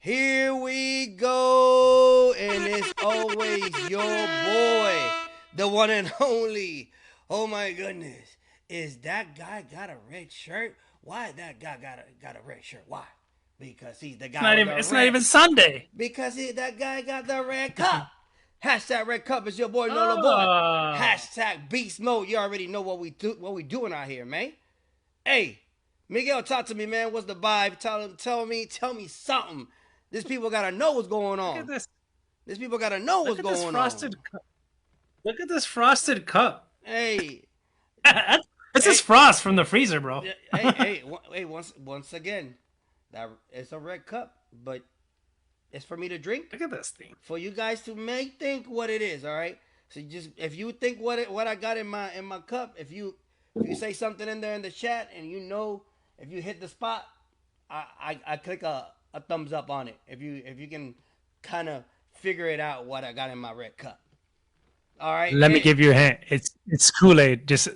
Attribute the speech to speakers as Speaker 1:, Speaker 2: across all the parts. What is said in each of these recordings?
Speaker 1: Here we go, and it's always your boy, the one and only. Oh my goodness, is that guy got a red shirt? Why that guy got a red shirt? Why? Because he's the guy with the
Speaker 2: It's not
Speaker 1: red.
Speaker 2: even Sunday.
Speaker 1: Because that guy got the red cup. Hashtag red cup is your boy Nolo Boy.
Speaker 2: Oh,
Speaker 1: Hashtag beast mode. You already know what we do. What we doing out here, man. Hey, Miguel, talk to me, man. What's the vibe? Tell me something. These people gotta know what's going
Speaker 2: look at
Speaker 1: on.
Speaker 2: this!
Speaker 1: These people gotta know
Speaker 2: Look
Speaker 1: what's
Speaker 2: at this
Speaker 1: going on.
Speaker 2: frosted cup! Look at this frosted cup!
Speaker 1: Hey,
Speaker 2: This is
Speaker 1: hey,
Speaker 2: frost from the freezer, bro.
Speaker 1: hey. Once again, that it's a red cup, but it's for me to drink.
Speaker 2: Look at this thing.
Speaker 1: For you guys to may think what it is. All right. So just if you think what I got in my cup, if you say something in there in the chat and you know if you hit the spot, I click a thumbs up on it. If you can kind of figure it out what I got in my red cup. All right.
Speaker 2: Let me give you a hint. It's Kool Aid. Just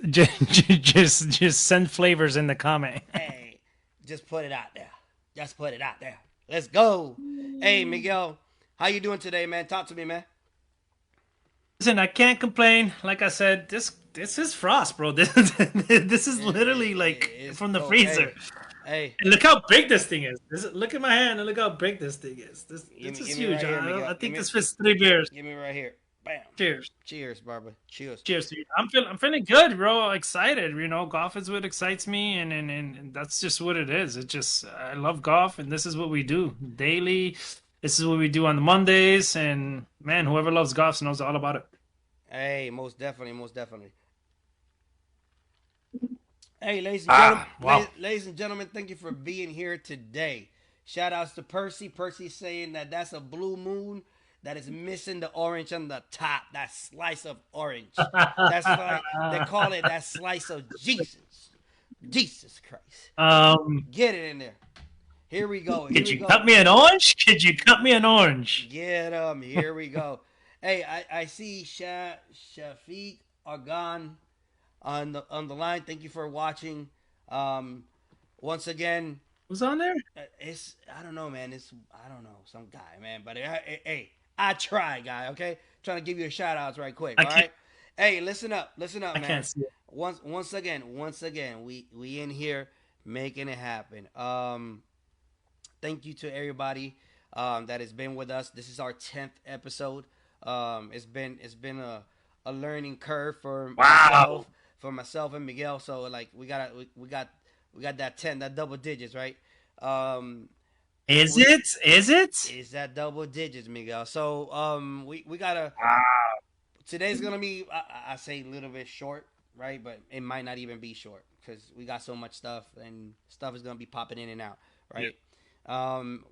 Speaker 2: send flavors in the comment.
Speaker 1: Hey, just put it out there. Just put it out there. Let's go. Hey, Miguel, how you doing today, man? Talk to me, man.
Speaker 2: Listen, I can't complain. Like I said, this is frost, bro. This is literally like
Speaker 1: It's
Speaker 2: from the
Speaker 1: cold.
Speaker 2: freezer.
Speaker 1: Hey,
Speaker 2: And look how big this thing is. Look at my hand and look how big this thing is. This is
Speaker 1: give me
Speaker 2: huge.
Speaker 1: right here, Miguel.
Speaker 2: I think this fits 3 beers.
Speaker 1: Give me right here. Bam.
Speaker 2: Cheers.
Speaker 1: Cheers, Barbara. Cheers.
Speaker 2: Cheers, dude. I'm feeling good, bro. Excited. Golf is what excites me, and that's just what it is. I love golf, and this is what we do daily. This is what we do on the Mondays, and man, whoever loves golf knows all about it.
Speaker 1: Hey, most definitely, most definitely. Hey, ladies and gentlemen,
Speaker 2: Ah, wow.
Speaker 1: ladies and gentlemen, thank you for being here today. Shout outs to Percy. Percy saying that that's a blue moon that is missing the orange on the top. That slice of orange. That's like they call it that slice of Jesus. Jesus Christ.
Speaker 2: um,
Speaker 1: Get it in there. Here we go. Here
Speaker 2: could
Speaker 1: we
Speaker 2: you
Speaker 1: go.
Speaker 2: cut me an orange? Could you cut me an orange?
Speaker 1: Get them. Here we go. Hey, I see Shafiq Argan on the line. Thank you for watching. Um, once again,
Speaker 2: Who's on there?
Speaker 1: it's I don't know, man. It's I don't know some guy, man. But hey, I try, guy. Okay, trying to give you a shout outs right quick.
Speaker 2: I
Speaker 1: All
Speaker 2: can't.
Speaker 1: right. Hey, listen up,
Speaker 2: I can't
Speaker 1: man.
Speaker 2: see it.
Speaker 1: Once again, we in here making it happen. Thank you to everybody that has been with us. This is our 10th episode. It's been a learning curve for
Speaker 2: Wow.
Speaker 1: myself and Miguel. So like we got that 10, that double digits, right? Um,
Speaker 2: Is
Speaker 1: we
Speaker 2: it? Is it?
Speaker 1: is that double digits, Miguel. So we gotta
Speaker 2: Wow.
Speaker 1: today's gonna be I say a little bit short, right? But it might not even be short because we got so much stuff and stuff is gonna be popping in and out,
Speaker 2: Yeah.
Speaker 1: right?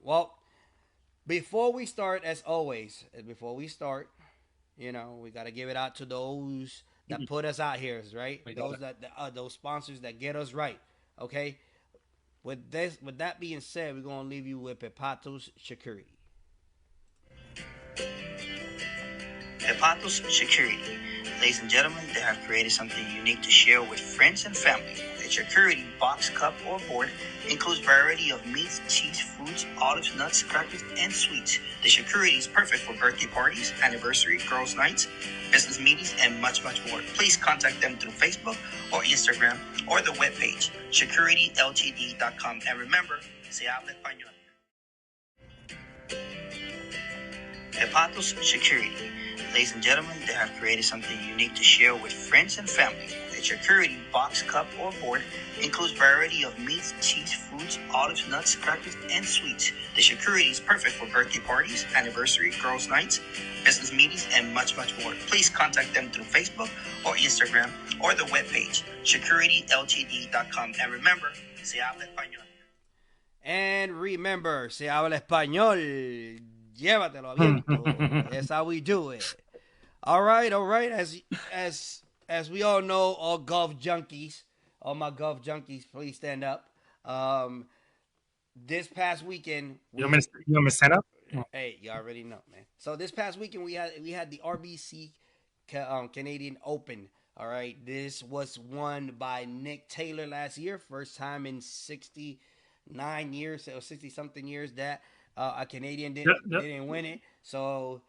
Speaker 1: Well, before we start, as always, before we start, we gotta give it out to those that put us out here, right?
Speaker 2: We got
Speaker 1: Those
Speaker 2: it.
Speaker 1: those sponsors that get us right, okay. With that being said, we're gonna leave you with Pepatos Security. Hepatos Security. Ladies and gentlemen, they have created something unique to share with friends and family. The Security box, cup, or board includes variety of meats, cheese, fruits, olives, nuts, crackers, and sweets. The Security is perfect for birthday parties, anniversary, girls' nights, business meetings, and much, much more. Please contact them through Facebook or Instagram or the webpage, securityltd.com. And remember, se habla español. Hepatos Security. Ladies and gentlemen, they have created something unique to share with friends and family. The Security box, cup, or board includes variety of meats, cheese, fruits, olives, nuts, crackers, and sweets. The Security is perfect for birthday parties, anniversary, girls' nights, business meetings, and much, much more. Please contact them through Facebook or Instagram or the webpage, securityltd.com. And remember, se habla español. And remember, se habla español. Llévatelo, aviento. That's how we do it. All right, all right. As we all know, all my golf junkies, please stand up. Um, this past weekend,
Speaker 2: You want me to stand up?
Speaker 1: hey, you already know, man. So this past weekend, we had the RBC Canadian Open. All right, this was won by Nick Taylor last year, first time in 9 years or 60 something years that a Canadian
Speaker 2: Yep,
Speaker 1: didn't
Speaker 2: yep.
Speaker 1: didn't win it. So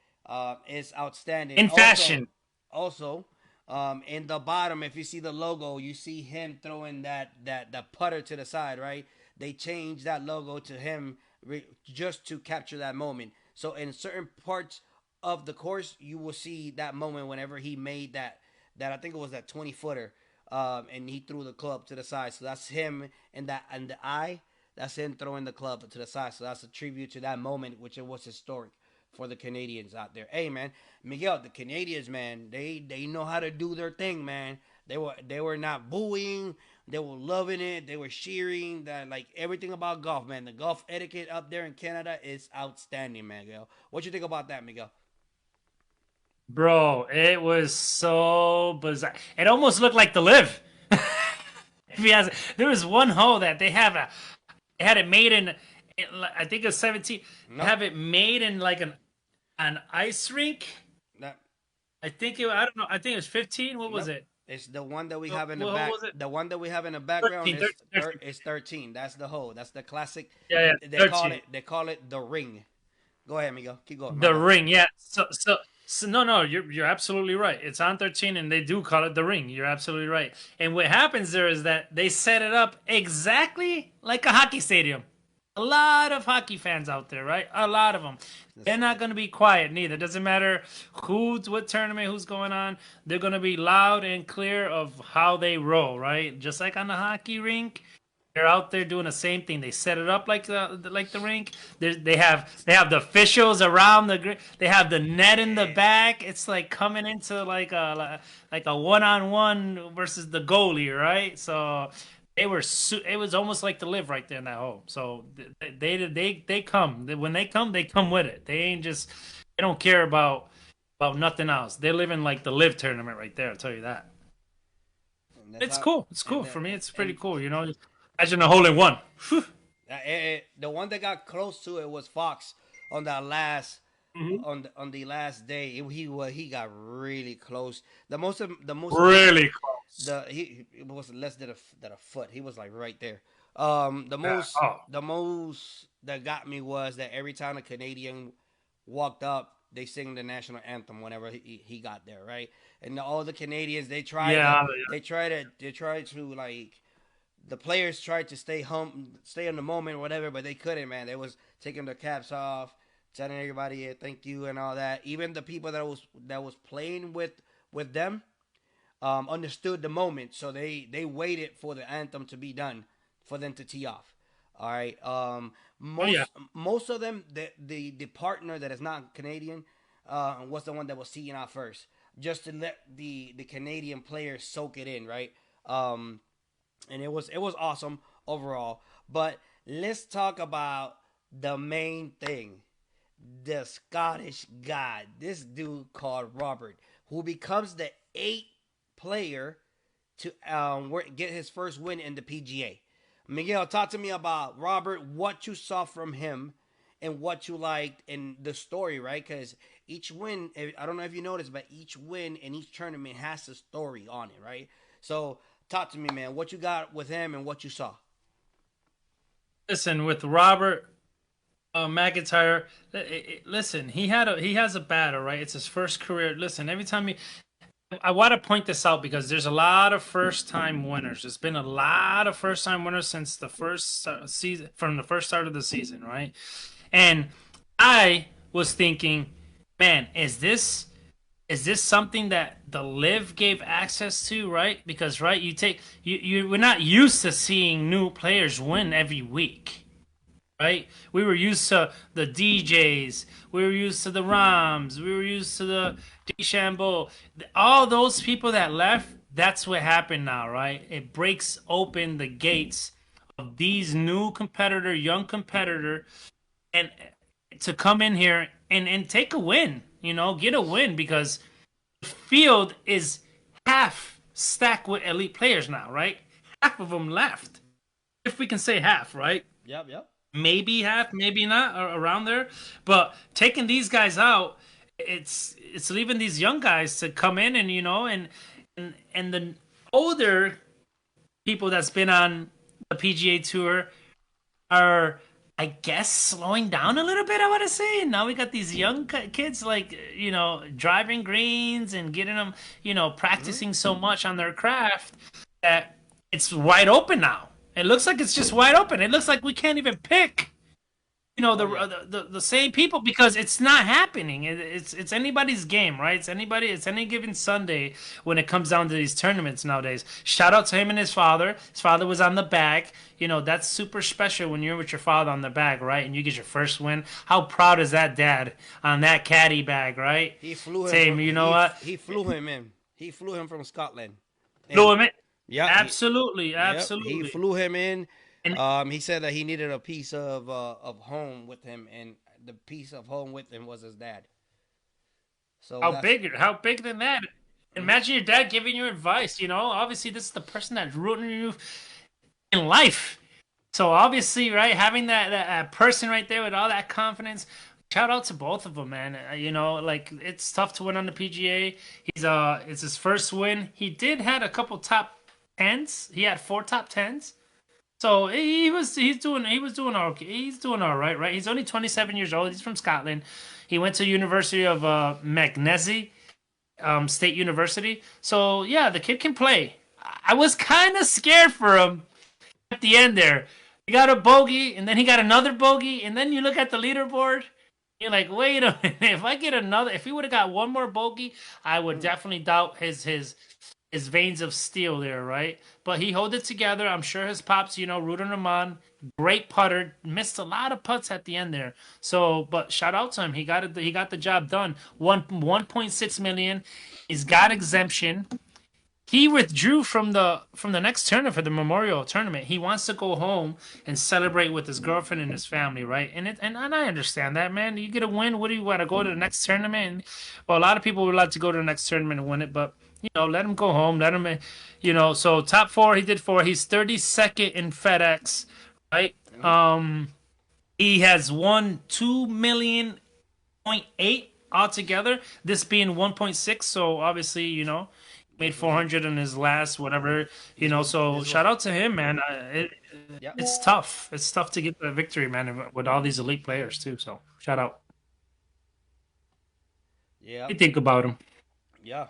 Speaker 1: it's outstanding.
Speaker 2: In fashion.
Speaker 1: Also, in the bottom, if you see the logo, you see him throwing that putter to the side, right? They changed that logo to him just to capture that moment. So in certain parts of the course, you will see that moment whenever he made that I think it was that 20 footer, and he threw the club to the side. So that's him and that and the eye. That's him throwing the club to the side. So that's a tribute to that moment, which it was historic for the Canadians out there. Hey man, Miguel, the Canadians, man, they know how to do their thing, man. They were not booing. They were loving it. They were cheering. That like everything about golf, man. The golf etiquette up there in Canada is outstanding, Miguel. What you think about that, Miguel?
Speaker 2: Bro, it was so bizarre. It almost looked like the live. If he has, there was one hole that they had it made I think it was 17. They
Speaker 1: No,
Speaker 2: have it made in like an ice rink.
Speaker 1: that
Speaker 2: I don't know. I think it was 15. What was
Speaker 1: nope.
Speaker 2: it?
Speaker 1: It's the one that we have in the
Speaker 2: What hole
Speaker 1: back.
Speaker 2: was it?
Speaker 1: The one that we have in the background
Speaker 2: 13, 13, 13.
Speaker 1: is 13. That's the hole. That's the classic.
Speaker 2: Yeah, yeah,
Speaker 1: They call
Speaker 2: 13.
Speaker 1: it they call it the ring. Go ahead, Miguel. Keep going. My
Speaker 2: The
Speaker 1: bad.
Speaker 2: ring, yeah. So no, no, you're absolutely right. It's on 13 and they do call it the ring. You're absolutely right. And what happens there is that they set it up exactly like a hockey stadium. A lot of hockey fans out there, right? A lot of them. They're not going to be quiet neither. Doesn't matter what tournament, who's going on. They're going to be loud and clear of how they roll, right? Just like on the hockey rink, they're out there doing the same thing. They set it up like the rink. They have the officials around They have the net in the back. It's like coming into like a one on one versus the goalie, right? So it was almost like the live right there in that hole. So they come when they come with it. They ain't just they don't care about nothing else. They're living like the live tournament right there. I'll tell you that.
Speaker 1: And that's
Speaker 2: It's
Speaker 1: how.
Speaker 2: cool. It's
Speaker 1: And
Speaker 2: cool for me. It's pretty
Speaker 1: and
Speaker 2: cool. Imagine a hole in one. Whew.
Speaker 1: the one that got close to it was Fox on that last
Speaker 2: Mhm.
Speaker 1: on the last day. He got really close. The most amazing
Speaker 2: Really close.
Speaker 1: the he it was less than a foot. He was like right there.
Speaker 2: Yeah. Oh,
Speaker 1: The most that got me was that every time a Canadian walked up, they sing the national anthem whenever he got there, right? And all the Canadians
Speaker 2: yeah.
Speaker 1: they tried to like the players tried to stay in the moment or whatever, but they couldn't, man. They was taking their caps off, telling everybody thank you and all that. Even the people that was playing with them understood the moment, so they waited for the anthem to be done for them to tee off. All right.
Speaker 2: Oh, yeah.
Speaker 1: Most of them, the partner that is not Canadian, was the one that was teeing off first, just to let the Canadian players soak it in, right? And it was awesome overall. But let's talk about the main thing, the Scottish god, this dude called Robert, who becomes the eighth player to get his first win in the PGA. Miguel, talk to me about Robert, what you saw from him, and what you liked in the story, right? Because each win, I don't know if you noticed, but each win in each tournament has a story on it, right? So talk to me, man. What you got with him and what you saw?
Speaker 2: Listen, with Robert McIntyre, listen, he has a battle, right? It's his first career. Listen, every time I want to point this out because there's a lot of first time winners. There's been a lot of first time winners since the first season, from the first start of the season, right? And I was thinking, man, is this something that the live gave access to, right? Because right, we're not used to seeing new players win every week, right? We were used to the DJs, we were used to the Roms, we were used to the DeChambeau. All those people that left, that's what happened now, right? It breaks open the gates of these new competitor, young competitor, and to come in here and take a win, get a win because the field is half stacked with elite players now, right? Half of them left. If we can say half, right?
Speaker 1: Yep, yep.
Speaker 2: Maybe half, maybe not, or around there. But taking these guys out, it's leaving these young guys to come in and the older people that's been on the PGA tour, are, I guess, slowing down a little bit, I want to say. And now we got these young kids, like, driving greens and getting them,
Speaker 3: Hmm.
Speaker 2: practicing so much on their craft that it's wide open now. It looks like it's just wide open. It looks like we can't even pick,
Speaker 3: Oh yeah.
Speaker 2: the same people, because it's not happening. It's anybody's game, right? It's any given Sunday when it comes down to these tournaments nowadays. Shout out to him and his father. His father was on the bag. That's super special when you're with your father on the bag, right? And you get your first win. How proud is that dad on that caddy bag, right?
Speaker 3: He flew him
Speaker 2: Same,
Speaker 3: from
Speaker 2: you know what?
Speaker 3: he flew him in. He flew him from Scotland.
Speaker 2: Flew
Speaker 3: And
Speaker 2: him in.
Speaker 3: yeah,
Speaker 2: Absolutely,
Speaker 3: yep, he
Speaker 2: absolutely.
Speaker 3: flew him in.
Speaker 2: And
Speaker 3: He said that he needed a piece of home with him, and the piece of home with him was his dad. So that's
Speaker 2: how big than that?
Speaker 3: mhm.
Speaker 2: Imagine your dad giving you advice, Obviously, this is the person that's rooting you in life. So obviously, right, having that person right there with all that confidence. Shout out to both of them, man. Like, it's tough to win on the PGA. It's his first win. He did had a couple top tens. He had four top tens. So he was doing okay. He's doing all right, right? He's only 27 years old. He's from Scotland. He went to University of Magnesia, State University. So yeah, the kid can play. I was kind of scared for him at the end there. He got a bogey, and then he got another bogey, and then you look at the leaderboard. You're like, wait a minute. If he would have got one more bogey, I would
Speaker 3: Mhm.
Speaker 2: definitely doubt his veins of steel there, right? But he held it together. I'm sure his pops, rooting him on. Great putter. Missed a lot of putts at the end there. So, but shout out to him. He got it. He got the job done. 1.6 million. He's got exemption. He withdrew from the next tournament, for the Memorial tournament. He wants to go home and celebrate with his girlfriend and his family, right? And I understand that, man. You get a win. What do you want to go to the next tournament? Well, a lot of people would like to go to the next tournament and win it, but let him go home. Let him, So top four, he did four. He's 32nd in Fedex, right?
Speaker 3: Mhm.
Speaker 2: He has won 2.8 million altogether. This being 1.6. So obviously, made
Speaker 3: This was a
Speaker 2: 400 in his last whatever. So
Speaker 3: this was
Speaker 2: shout out to him, man.
Speaker 3: yeah.
Speaker 2: It's tough. It's tough to get the victory, man, with all these elite players too. So shout out.
Speaker 3: Yeah.
Speaker 2: What do you think about him?
Speaker 3: Yeah.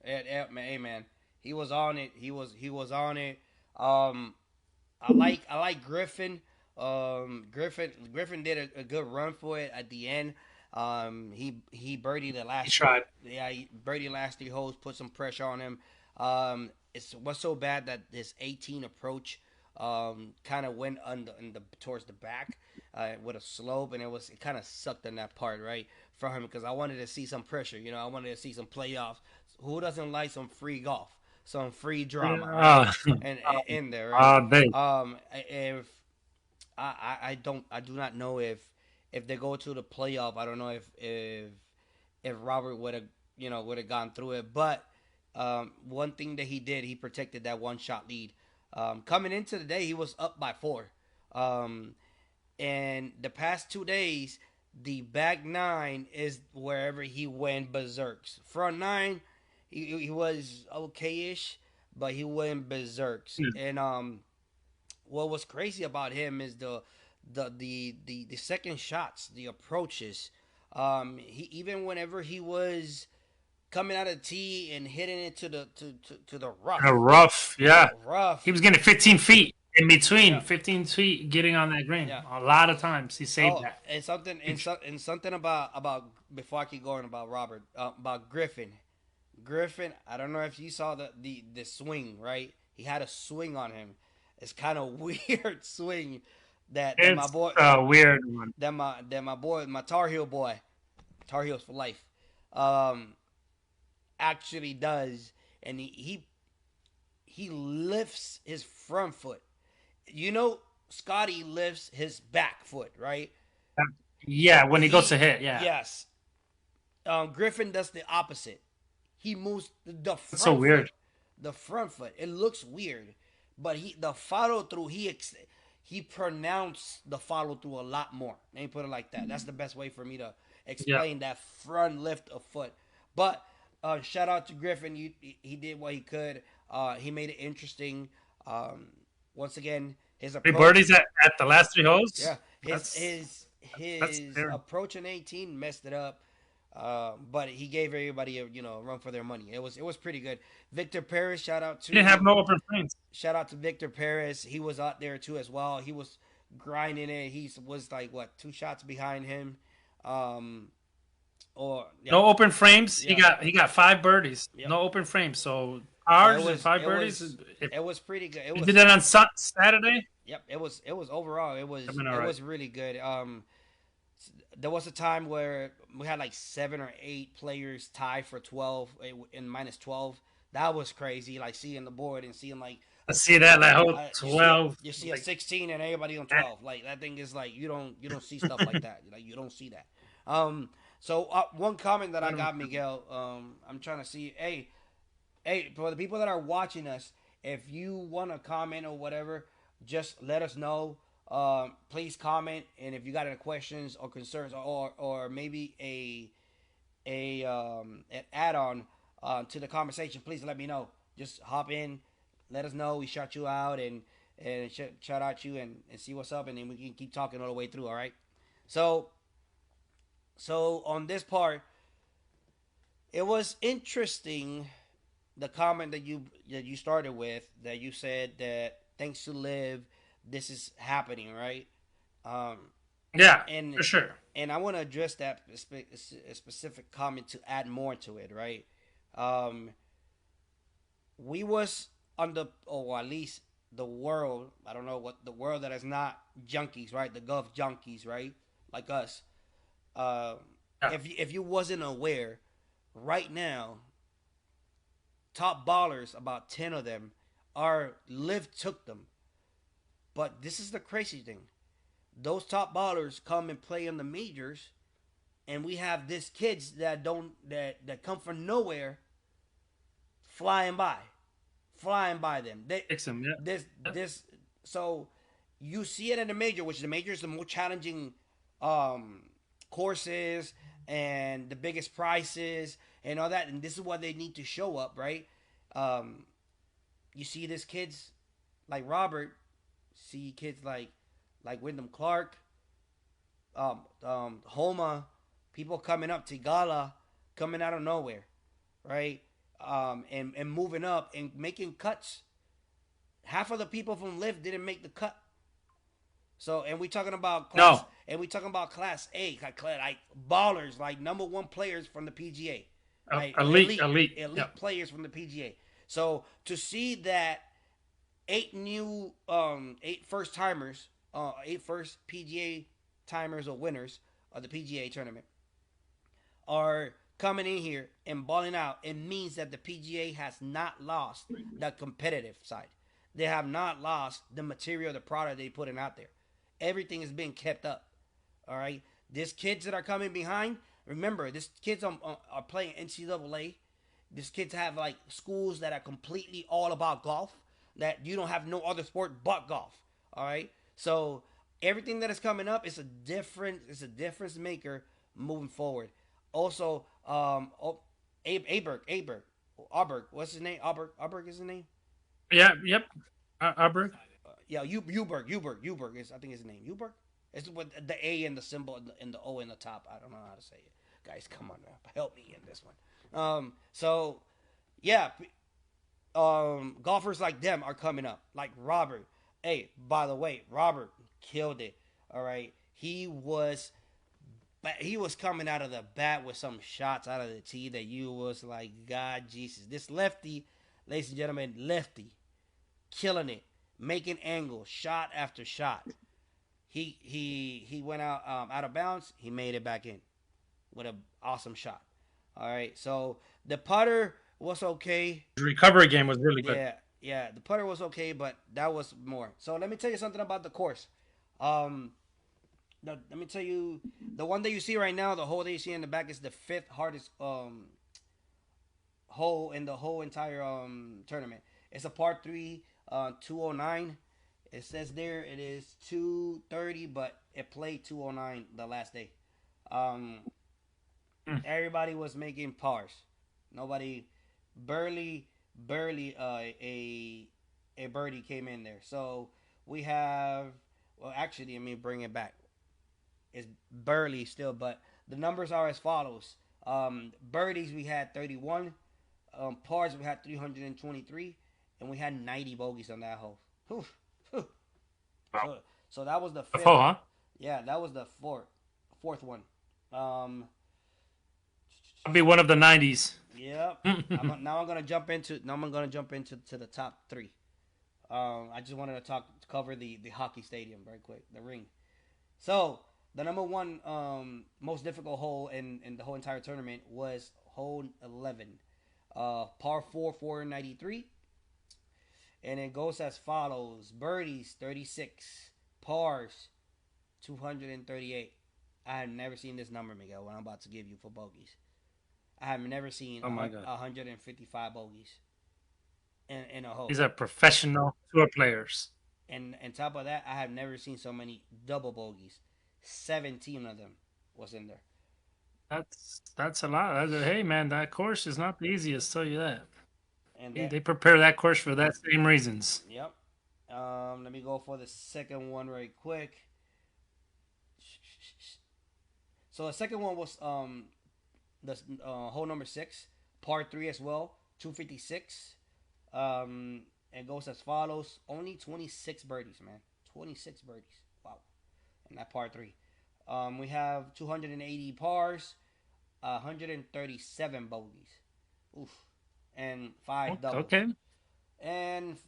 Speaker 3: Man, hey man, he was on it. He was on it. Um, I like Griffin. Griffin did a good run for it at the end. He birdied the
Speaker 2: He
Speaker 3: last
Speaker 2: tried.
Speaker 3: yeah he birdied the last three holes, put some pressure on him. It's what's so bad that this 18 approach kind of went towards the back with a slope, and it kind of sucked in that part right for him because I wanted to see some pressure. I wanted to see some playoffs. Who doesn't like some free golf, some free drama, right?
Speaker 2: Uh,
Speaker 3: And in there, right?
Speaker 2: all day.
Speaker 3: If I do not know if they go to the playoff. I don't know if Robert would have gone through it. But one thing that he did, he protected that one shot lead. Coming into the day, he was up by four. Um, and the past 2 days, the back nine is wherever he went berserks. Front nine, he was okay-ish, but he went berserks. And what was crazy about him is the second shots, the approaches. He even whenever he was coming out of tee and hitting it to the
Speaker 2: A
Speaker 3: rough,
Speaker 2: rough, yeah. He
Speaker 3: rough.
Speaker 2: was getting 15 feet in between,
Speaker 3: Yeah,
Speaker 2: 15 feet getting on that green.
Speaker 3: yeah.
Speaker 2: A lot of times he saved
Speaker 3: Oh,
Speaker 2: that.
Speaker 3: and something about before I keep going about Robert about Griffin. Griffin, I don't know if you saw the swing, right? He had a swing on him. It's kind of weird swing that my
Speaker 2: It's
Speaker 3: boy
Speaker 2: a weird one.
Speaker 3: my Tar Heel boy, Tar Heels for life, um, actually does, and he lifts his front foot. You know, Scotty lifts his back foot, right?
Speaker 2: Yeah, when he goes to
Speaker 3: He
Speaker 2: hit, yeah.
Speaker 3: yes. Griffin does the opposite. He moves the
Speaker 2: It's so
Speaker 3: front foot.
Speaker 2: weird.
Speaker 3: The front foot. It looks weird, but the follow through he pronounced the follow through a lot more. Let me put it like that. That's the best way for me to
Speaker 2: Yeah.
Speaker 3: explain that front lift of foot. But shout out to Griffin. He did what he could. He made it interesting. Once again, his
Speaker 2: 3 birdies
Speaker 3: approach.
Speaker 2: at the last 3 holes.
Speaker 3: Yeah, his
Speaker 2: That's
Speaker 3: his
Speaker 2: that's
Speaker 3: his
Speaker 2: fair.
Speaker 3: approach in 18 messed it up. But he gave everybody a run for their money. It was pretty good. Victor Perez,
Speaker 2: He didn't have no open frames.
Speaker 3: shout out to Victor Perez. He was out there too as well. He was grinding it. He was like what 2 shots behind him. Um, or yeah,
Speaker 2: No open frames. He
Speaker 3: yeah,
Speaker 2: got 5 birdies.
Speaker 3: yep.
Speaker 2: No open frames. So
Speaker 3: So
Speaker 2: ours and 5 birdies. If
Speaker 3: it was pretty good. It
Speaker 2: he
Speaker 3: was
Speaker 2: did that on Saturday,
Speaker 3: yep. It was overall.
Speaker 2: I mean, all
Speaker 3: It
Speaker 2: right.
Speaker 3: was really good. There was a time where we had like 7 or 8 players tie for 12 in -12. That was crazy. Like seeing the board and seeing like
Speaker 2: I see that like oh,
Speaker 3: you see
Speaker 2: 12.
Speaker 3: you see a
Speaker 2: Like
Speaker 3: 16 and everybody on
Speaker 2: that.
Speaker 3: 12. Like that thing is like you don't see stuff like that. Like you don't see that. So one comment that I got, Miguel. I'm trying to see. Hey, for the people that are watching us, if you want to comment or whatever, just let us know. Please comment, and if you got any questions or concerns, or maybe an add on to the conversation, please let me know. Just hop in, let us know. We shout you out and shout out you and see what's up, and then we can keep talking all the way through. All right. So on this part, it was interesting the comment that you started with, that you said that thanks to Liv, this is happening, right? Um,
Speaker 2: Yeah,
Speaker 3: and
Speaker 2: for sure.
Speaker 3: and I want to address that specific comment to add more to it, right? Um, we was on the, or at least the world. I don't know what the world that is not junkies, right? The golf junkies, right? Like us. Um,
Speaker 2: Yeah.
Speaker 3: if you wasn't aware, right now top ballers, about 10 of them, are Liv took them. But this is the crazy thing. Those top ballers come and play in the majors, and we have these kids that come from nowhere flying by. Flying by them.
Speaker 2: Fix him. Yeah. Yeah.
Speaker 3: This so you see it in the major, which the major is the more challenging um courses and the biggest prices and all that, and this is why they need to show up, right? Um, you see these kids like Robert, see kids like Wyndham Clark, Homa, people coming up, Tigala, coming out of nowhere, right? And moving up and making cuts. Half of the people from Lift didn't make the cut. So, and we talking about class,
Speaker 2: No.
Speaker 3: and we talking about class A, like ballers, like #1 players from the PGA, right?
Speaker 2: Elite. Yeah.
Speaker 3: Players from the PGA. So to see that 8 first timers, 8 first PGA timers or winners of the PGA tournament are coming in here and balling out, it means that the PGA has not lost the competitive side. They have not lost the material, the product they putting out there. Everything is being kept up. All right. These kids that are coming behind, remember, these kids are playing NCAA. These kids have like schools that are completely all about golf. That you don't have no other sport but golf. All right. So everything that is coming up is a difference maker moving forward. Also, Aberg, what's his name? Aberg is his name.
Speaker 2: Yeah. Yep. Auburn.
Speaker 3: Yeah, Uberg is, I think, his name. Uberg. It's with the A and the symbol and the O in the top. I don't know how to say it. Guys, come on now, help me in this one. So yeah, golfers like them are coming up, like Robert. Hey, by the way, Robert killed it. All right, he was coming out of the bat with some shots out of the tee that you was like, God Jesus, this lefty, ladies and gentlemen, lefty, killing it, making angles, shot after shot. He went out of bounds. He made it back in with an awesome shot. All right, so the putter was okay.
Speaker 2: His recovery game was really good.
Speaker 3: Yeah, the putter was okay, but that was more. So let me tell you something about the course. Um, let me tell you, the one that you see right now, the hole that you see in the back is the 5th hardest hole in the whole entire tournament. It's a par 3, 209. It says there it is 230, but it played 209 the last day. Um, Everybody was making pars. Nobody, barely a birdie came in there. So we have. Well, actually, let me bring it back. It's barely still, but the numbers are as follows. Birdies we had 31. Pars we had 323, and we had 90 bogeys on that hole. Whew, whew.
Speaker 2: Wow.
Speaker 3: So that was the
Speaker 2: The
Speaker 3: fifth.
Speaker 2: four, huh?
Speaker 3: Yeah, that was the fourth one.
Speaker 2: I'll be one of the 90s.
Speaker 3: Yep. Now I'm gonna jump into to the top three. I just wanted to cover the hockey stadium very quick, the ring. So the number one most difficult hole in the whole entire tournament was hole 11, par 4 493, and it goes as follows: birdies 36, pars 238. I have never seen this number, Miguel. What I'm about to give you for bogeys, I have never seen
Speaker 2: Oh my God.
Speaker 3: 155 bogeys in a hole.
Speaker 2: These are professional tour players.
Speaker 3: And on top of that, I have never seen so many double bogeys. 17 of them was in there.
Speaker 2: That's a lot. Hey man, that course is not the easiest. Tell you that.
Speaker 3: And
Speaker 2: They prepare that course for that same reasons.
Speaker 3: yep. Let me go for the second one right quick. So the second one was the hole number 6, par 3 as well, 256. It goes as follows: only 26 birdies, man. 26 birdies. Wow. And that par 3. We have 280 pars, 137 bogeys. Oof. And 5 doubles.
Speaker 2: Okay.
Speaker 3: And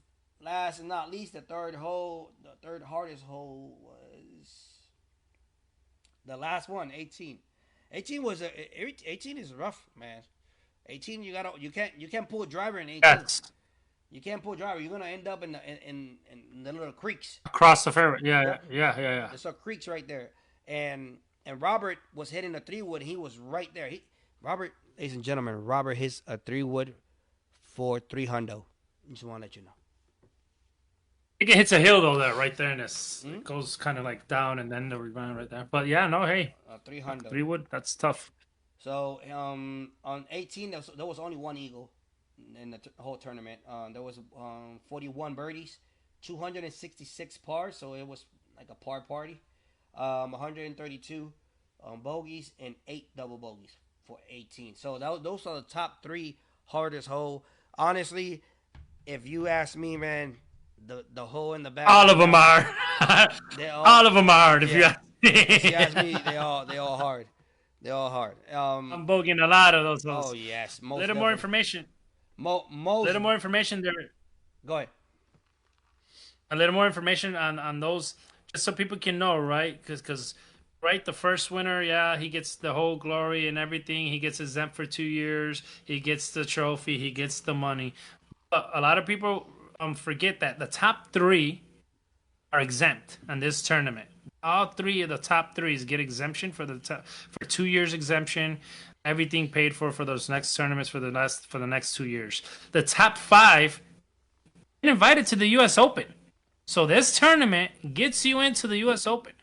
Speaker 3: last and not least, the third hardest hole was the last one, 18. 18 is rough, man. 18 you can't pull a driver in 18.
Speaker 2: Yes.
Speaker 3: You can't pull a driver. You're gonna end up in the little creeks.
Speaker 2: Across the fairway. Yeah.
Speaker 3: There's some creeks right there. And Robert was hitting a 3-wood. He was right there. Robert, ladies and gentlemen, Robert hits a 3-wood for 300. Just want to let you know.
Speaker 2: It hits a hill though, that right there, and it goes kind of like down, and then the rebound right there. But yeah, no, hey,
Speaker 3: 300.
Speaker 2: 3-wood, that's tough.
Speaker 3: So on 18, there was only one eagle in the whole tournament. There was 41 birdies, 266 pars, so it was like a par party. 132 bogeys and 8 double bogeys for 18. So those are the top 3 hardest hole. Honestly, if you ask me, man, the hole in the back.
Speaker 2: All of them are. All of them are. If you
Speaker 3: ask me, they all hard. They're all hard.
Speaker 2: I'm bogeying a lot of those holes.
Speaker 3: Oh yes,
Speaker 2: a little more information. Little more information there.
Speaker 3: Go ahead.
Speaker 2: A little more information on those, just so people can know, right? Because right, the first winner, yeah, he gets the whole glory and everything. He gets exempt for 2 years. He gets the trophy. He gets the money. But a lot of people forget that the top 3 are exempt in this tournament. All 3 of the top 3s get exemption for for 2 years exemption. Everything paid for those next tournaments for the next 2 years. The top 5 get invited to the U.S. Open. So this tournament gets you into the U.S. Open.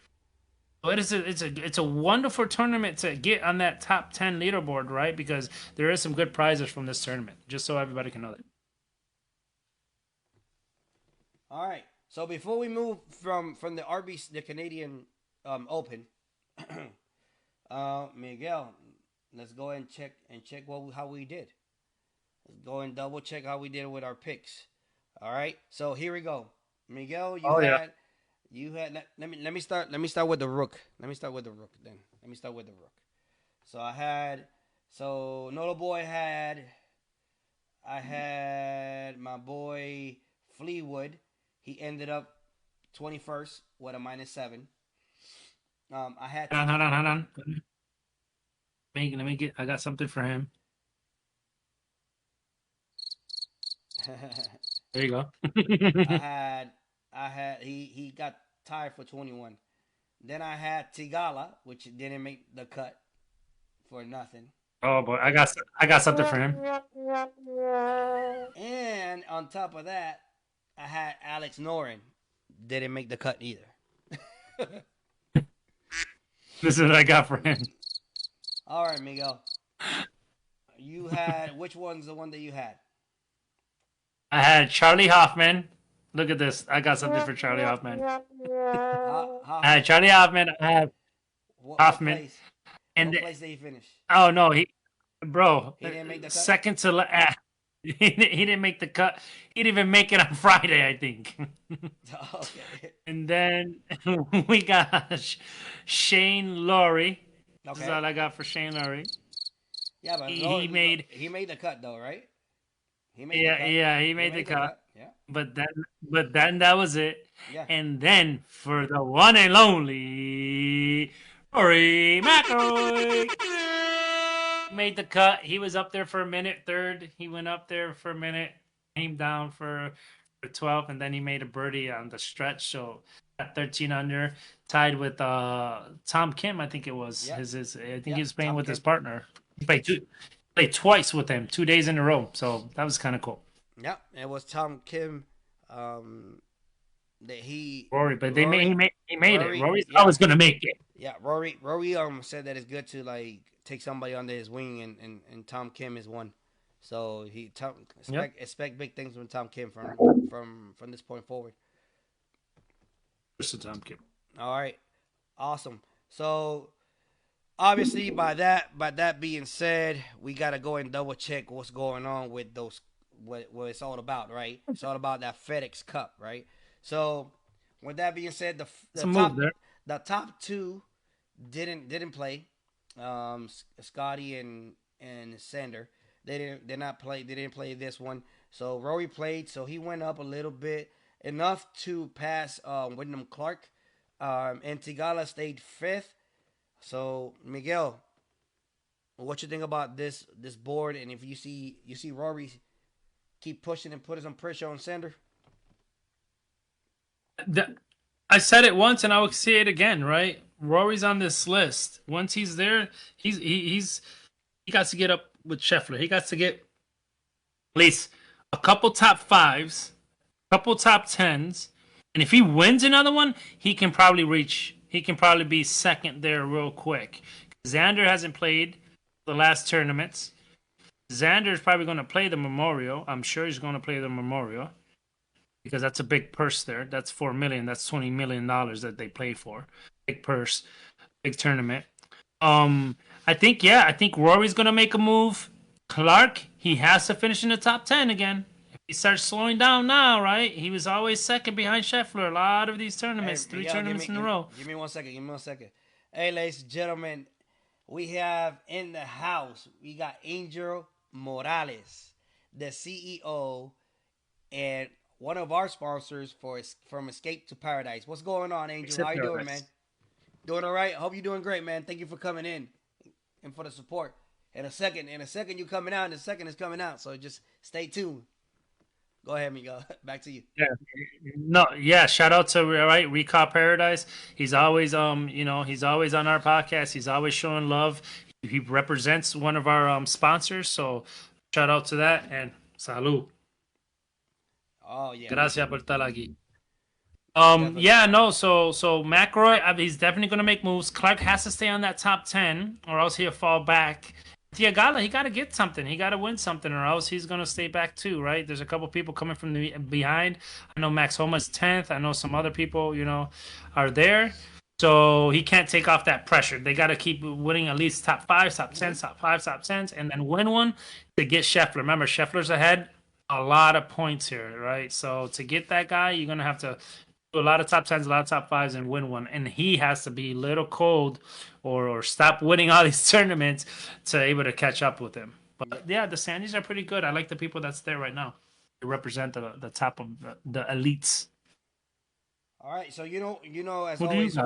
Speaker 2: So it's a wonderful tournament to get on that top 10 leaderboard, right? Because there is some good prizes from this tournament. Just so everybody can know that.
Speaker 3: All right. So before we move from the Canadian Open, Miguel, let's go ahead and check how we did. Let's go and double check how we did with our picks. All right. So here we go. Miguel, you had let me start with the rook. Let me start with the rook. So Nolo Boy I had my boy Fleetwood. He ended up 21st with a -7. I had
Speaker 2: Hold on. Let me I got something for him. There you go.
Speaker 3: He got tied for 21. Then I had Tigala, which didn't make the cut for nothing.
Speaker 2: Oh boy, I got something for him.
Speaker 3: And on top of that, I had Alex Noren. Didn't make the cut either.
Speaker 2: This is what I got for him.
Speaker 3: All right, Miguel. You had which one's the one that you had?
Speaker 2: I had Charlie Hoffman, Look at this. I got something for Charlie Hoffman.
Speaker 3: Hoffman.
Speaker 2: Charlie Hoffman. I have
Speaker 3: What
Speaker 2: Hoffman,
Speaker 3: place?
Speaker 2: and
Speaker 3: What place did he finish?
Speaker 2: oh no, bro,
Speaker 3: He didn't make the cut.
Speaker 2: second to he didn't make the cut. He didn't even make it on Friday, I think.
Speaker 3: Okay.
Speaker 2: And then we got Shane Laurie. This is
Speaker 3: Okay.
Speaker 2: all I got for Shane Laurie.
Speaker 3: Yeah, but
Speaker 2: He made
Speaker 3: he made the cut though, right? He made the
Speaker 2: yeah
Speaker 3: cut.
Speaker 2: yeah he
Speaker 3: He
Speaker 2: made the
Speaker 3: made the
Speaker 2: cut.
Speaker 3: cut. Yeah.
Speaker 2: But then that was it.
Speaker 3: Yeah.
Speaker 2: And then for the one and only Rory McIlroy made the cut. He was up there for a minute, third. He went up there for a minute, came down for 12th, and then he made a birdie on the stretch. So at 13 under, tied with Tom Kim, I think it was.
Speaker 3: Yep.
Speaker 2: His I think
Speaker 3: Yep.
Speaker 2: he was playing
Speaker 3: Tom
Speaker 2: with
Speaker 3: Kim.
Speaker 2: his partner. He played twice with him, 2 days in a row. So that was kind of cool.
Speaker 3: Yeah, it was Tom Kim. That he
Speaker 2: Rory, but
Speaker 3: Rory,
Speaker 2: he made
Speaker 3: Rory,
Speaker 2: it. Rory's
Speaker 3: yeah.
Speaker 2: always gonna make it.
Speaker 3: Yeah, Rory said that it's good to like take somebody under his wing, and Tom Kim is one. So expect big things from Tom Kim from this point forward.
Speaker 2: Just Tom Kim.
Speaker 3: All right, awesome. So obviously by that being said, we gotta go and double check what's going on with those what it's all about, right? It's all about that FedEx Cup, right? So with that being said, the top two didn't play. Scotty and Sander, they didn't play this one. So Rory played, so he went up a little bit, enough to pass Wyndham Clark. And Tigala stayed fifth. So Miguel, what you think about this board? And if you see Rory keep pushing and putting some pressure on Sander?
Speaker 2: I said it once and I will say it again, right? Rory's on this list. Once he's there, he got to get up with Scheffler. He got to get at least a couple top fives, a couple top tens, and if he wins another one, he can probably be second there real quick. Xander hasn't played the last tournaments. Xander is probably going to play the Memorial. I'm sure he's going to play the Memorial because that's a big purse there. That's $4 million. That's $20 million that they play for. Big purse, big tournament. I think Rory's going to make a move. Clark, he has to finish in the top 10 again. If he starts slowing down now, right? He was always second behind Scheffler. A lot of these tournaments,
Speaker 3: Hey,
Speaker 2: three
Speaker 3: Miguel,
Speaker 2: tournaments in a row.
Speaker 3: Give me 1 second. Hey, ladies and gentlemen, we have in the house, we got Angel Morales, the CEO and one of our sponsors from Escape to Paradise. What's going on, Angel? How you doing, man? Doing all right? Hope you're doing great, man. Thank you for coming in and for the support. In a second, you coming out, and a second is coming out. So just stay tuned. Go ahead, Miguel. Back to you.
Speaker 2: Yeah. Shout out to Recall Paradise. He's always he's always on our podcast. He's always showing love. He represents one of our sponsors. So shout out to that and salud.
Speaker 3: Oh yeah.
Speaker 2: Gracias por estar aquí. So McIlroy, he's definitely going to make moves. Clark has to stay on that top 10 or else he'll fall back. Thiagala, he got to get something. He got to win something or else he's going to stay back too, right? There's a couple people coming from the behind. I know Max Homa's 10th. I know some other people, are there. So he can't take off that pressure. They got to keep winning at least top 5, top 10, top 5, top 10s, and then win one to get Scheffler. Remember, Scheffler's ahead. A lot of points here, right? So to get that guy, you're going to have to a lot of top 10s, a lot of top 5s, and win one. And he has to be a little cold or stop winning all these tournaments to able to catch up with him. But yeah, the Sandys are pretty good. I like the people that's there right now. They represent the top of the elites.
Speaker 3: All right, so as always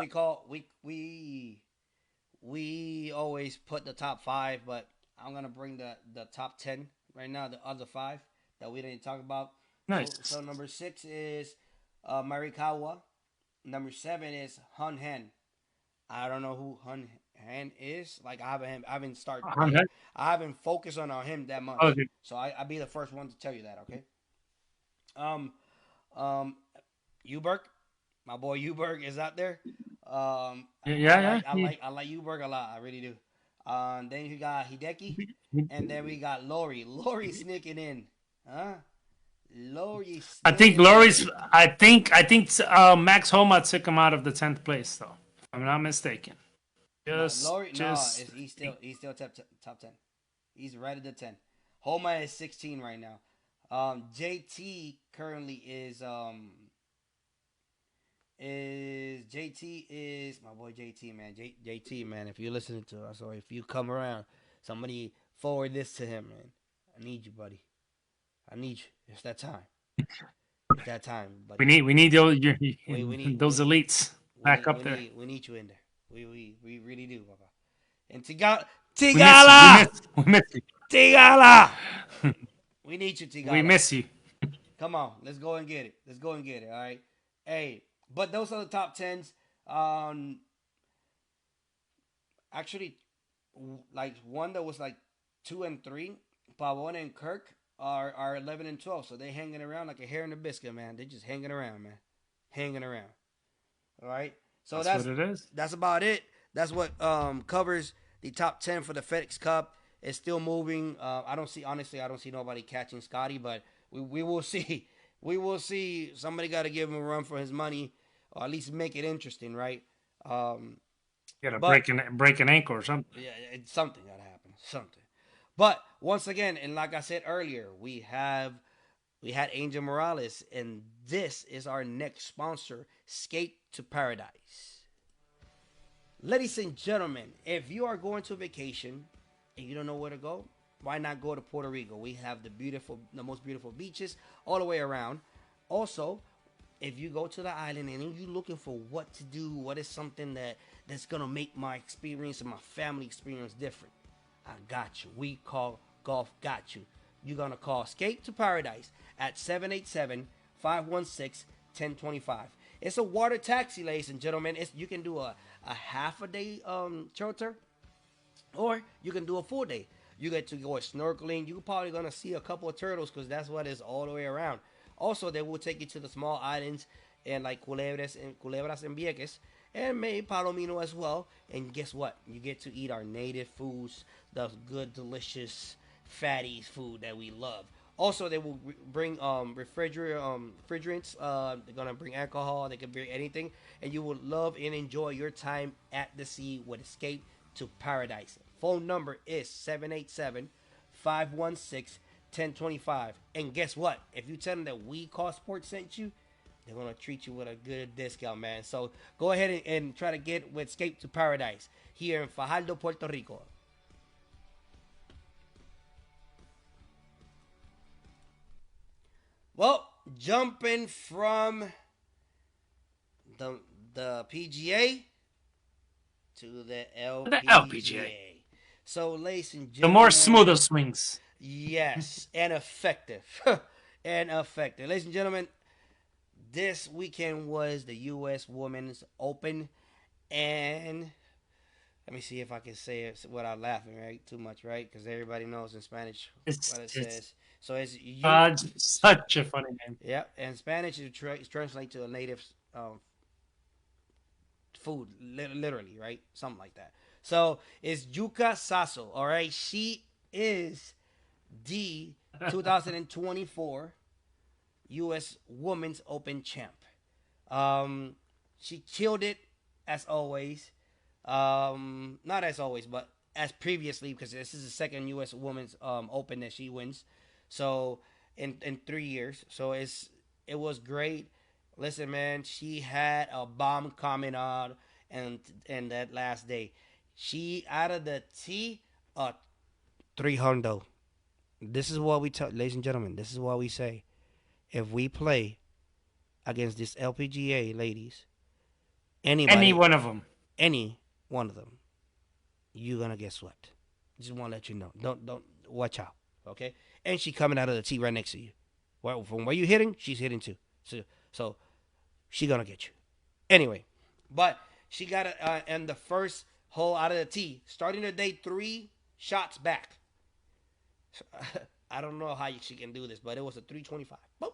Speaker 3: we always put the top 5, but I'm gonna bring the top 10 right now, the other 5 that we didn't talk about.
Speaker 2: Nice.
Speaker 3: So number 6 is Marikawa. Number 7 is Hun Hen. I don't know who Hun Hen is. Like I haven't focused on him that much.
Speaker 2: Okay.
Speaker 3: So I'll be the first one to tell you that. Okay. Uberg, my boy Uberg is out there. I like Uberg a lot. I really do. Then you got Hideki, and then we got Lori. Lori sneaking in, huh? Lori's
Speaker 2: I
Speaker 3: still
Speaker 2: think
Speaker 3: in
Speaker 2: Lori's.
Speaker 3: there.
Speaker 2: I think Max Homa took him out of the 10th place, though. If I'm not mistaken.
Speaker 3: No,
Speaker 2: Just,
Speaker 3: Lori, no,
Speaker 2: just.
Speaker 3: he's still top 10. He's right at the 10. Homa is 16 right now. JT currently is JT is my boy JT, man. JT, man, if you're listening to us or if you come around, somebody forward this to him, man. I need you, buddy. I need you. It's that time. It's that time,
Speaker 2: We
Speaker 3: buddy.
Speaker 2: need those
Speaker 3: We need
Speaker 2: those elites back up there.
Speaker 3: we need you in there. We really do, Papa. And Tigala,
Speaker 2: We miss you.
Speaker 3: Tigala,
Speaker 2: We miss you.
Speaker 3: Tigala. We need you,
Speaker 2: We
Speaker 3: Tigala.
Speaker 2: miss you.
Speaker 3: Come on, let's go and get it. Let's go and get it. All right. Hey, but those are the top tens. Um, actually, like one that was like 2 and 3, Pavone and Kirk are 11 and 12. So they hanging around like a hair in a biscuit, man. They just hanging around, man, hanging around. All right. So
Speaker 2: That's what it is.
Speaker 3: that's about it. That's what covers the top 10 for the FedEx Cup. It's still moving. I don't see honestly. I don't see nobody catching Scotty, but we will see. We will see. Somebody got to give him a run for his money, or at least make it interesting, right? Um,
Speaker 2: You gotta
Speaker 3: but
Speaker 2: break an ankle or something.
Speaker 3: yeah, it's something got to happen. Something. But once again, and like I said earlier, we had Angel Morales, and this is our next sponsor, Skate to Paradise. Ladies and gentlemen, if you are going to vacation and you don't know where to go, why not go to Puerto Rico? We have the most beautiful beaches all the way around. Also, if you go to the island and you're looking for what to do, what is something that's gonna make my experience and my family experience different, I got you. We call Golf Got You. You're gonna call Skate to Paradise at 787-516-1025. It's a water taxi, ladies and gentlemen. You can do a half a day charter, or you can do a full day. You get to go snorkeling. You're probably gonna see a couple of turtles because that's what is all the way around. Also, they will take you to the small islands and like Culebras and Vieques, and maybe Palomino as well. And guess what? You get to eat our native foods, the good, delicious, fatty food that we love. Also, they will bring refrigerants. They're gonna bring alcohol. They can bring anything, and you will love and enjoy your time at the sea with Escape to Paradise. Phone number is 787-516-1025. And guess what? If you tell them that We Call Sports sent you, they're gonna treat you with a good discount, man. So go ahead and try to get with Escape to Paradise here in Fajardo, Puerto Rico. Well, jumping from the PGA to the
Speaker 2: The LPGA.
Speaker 3: LPGA. So, ladies and
Speaker 2: The more
Speaker 3: gentlemen,
Speaker 2: smoother swings.
Speaker 3: yes, and effective, and effective, ladies and gentlemen. This weekend was the U.S. Women's Open, and let me see if I can say it without laughing, right? Too much, right? Because everybody knows in Spanish what it
Speaker 2: It's
Speaker 3: says. So it's you.
Speaker 2: such a funny name.
Speaker 3: Yeah, and Spanish it translates to a native food, literally, right? Something like that. So it's Yuka Sasso, all right? She is the 2024 U.S. Women's Open champ. Um, she killed it as always. Not as always, but as previously, because this is the second U.S. Women's Open that she wins. So in 3 years, so it was great. Listen, man, she had a bomb coming out, and that last day, she out of the tee, 300. This is what we tell, ladies and gentlemen. This is what we say. If we play against this LPGA ladies,
Speaker 2: Any one of them.
Speaker 3: any one of them, you're gonna get swept. Just want to let you know. Don't watch out, okay? And she coming out of the tee right next to you. Well, from where you hitting, she's hitting too. So she gonna get you. Anyway, but she got it in the first hole out of the tee, starting the day 3 shots back. I don't know how she can do this, but it was a 325. Boop.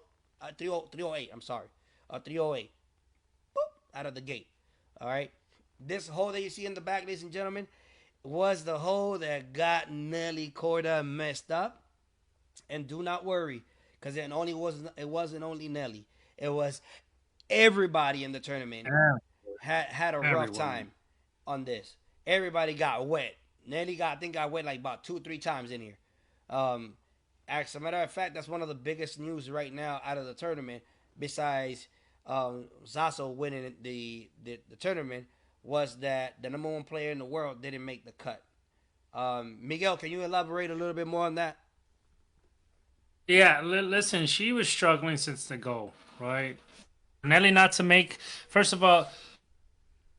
Speaker 3: 308. I'm sorry. 308. Boop. Out of the gate. All right. This hole that you see in the back, ladies and gentlemen, was the hole that got Nelly Corda messed up. And do not worry, because it wasn't only Nelly. It was everybody in the tournament had a rough
Speaker 2: Everyone.
Speaker 3: time on this. Everybody got wet. Nelly got wet like about 2 or 3 times in here. As a matter of fact, that's one of the biggest news right now out of the tournament. Besides Zaso winning the tournament, was that the number one player in the world didn't make the cut. Miguel, can you elaborate a little bit more on that?
Speaker 2: Yeah, listen, she was struggling since the go, right? Nelly not to make, first of all,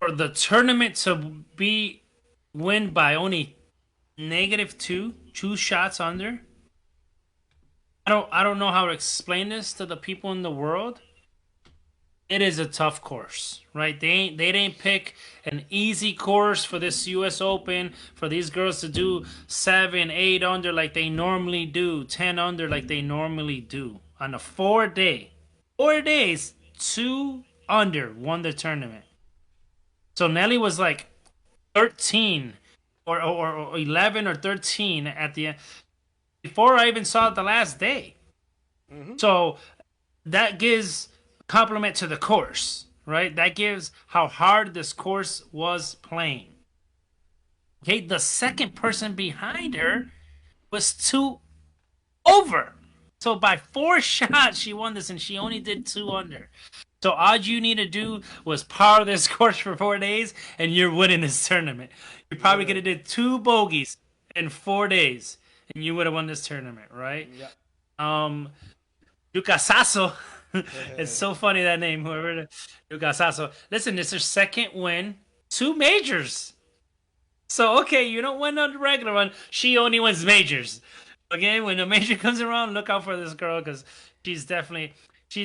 Speaker 2: for the tournament to be win by only -2, 2 shots under. I don't know how to explain this to the people in the world. It is a tough course, right? They didn't pick an easy course for this U.S. Open for these girls to do 7, 8 under like they normally do, 10 under like they normally do on a 4 day, 4 days, 2 under won the tournament. So Nelly was like 13 or 11 or 13 at the end before I even saw it the last day.
Speaker 3: Mm-hmm.
Speaker 2: So that gives compliment to the course, right? That gives how hard this course was playing. Okay, the second person behind her was 2 over. So by 4 shots, she won this, and she only did 2 under. So all you need to do was par this course for 4 days, and you're winning this tournament. You probably could have did 2 bogeys in 4 days, and you would have won this tournament, right?
Speaker 3: Yeah.
Speaker 2: Lucas Sasso. It's so funny that name, whoever. Lucas Sasso. Listen, it's her second win, 2 majors. So okay, you don't win on the regular one. She only wins majors. Okay, when the major comes around, look out for this girl because she's definitely she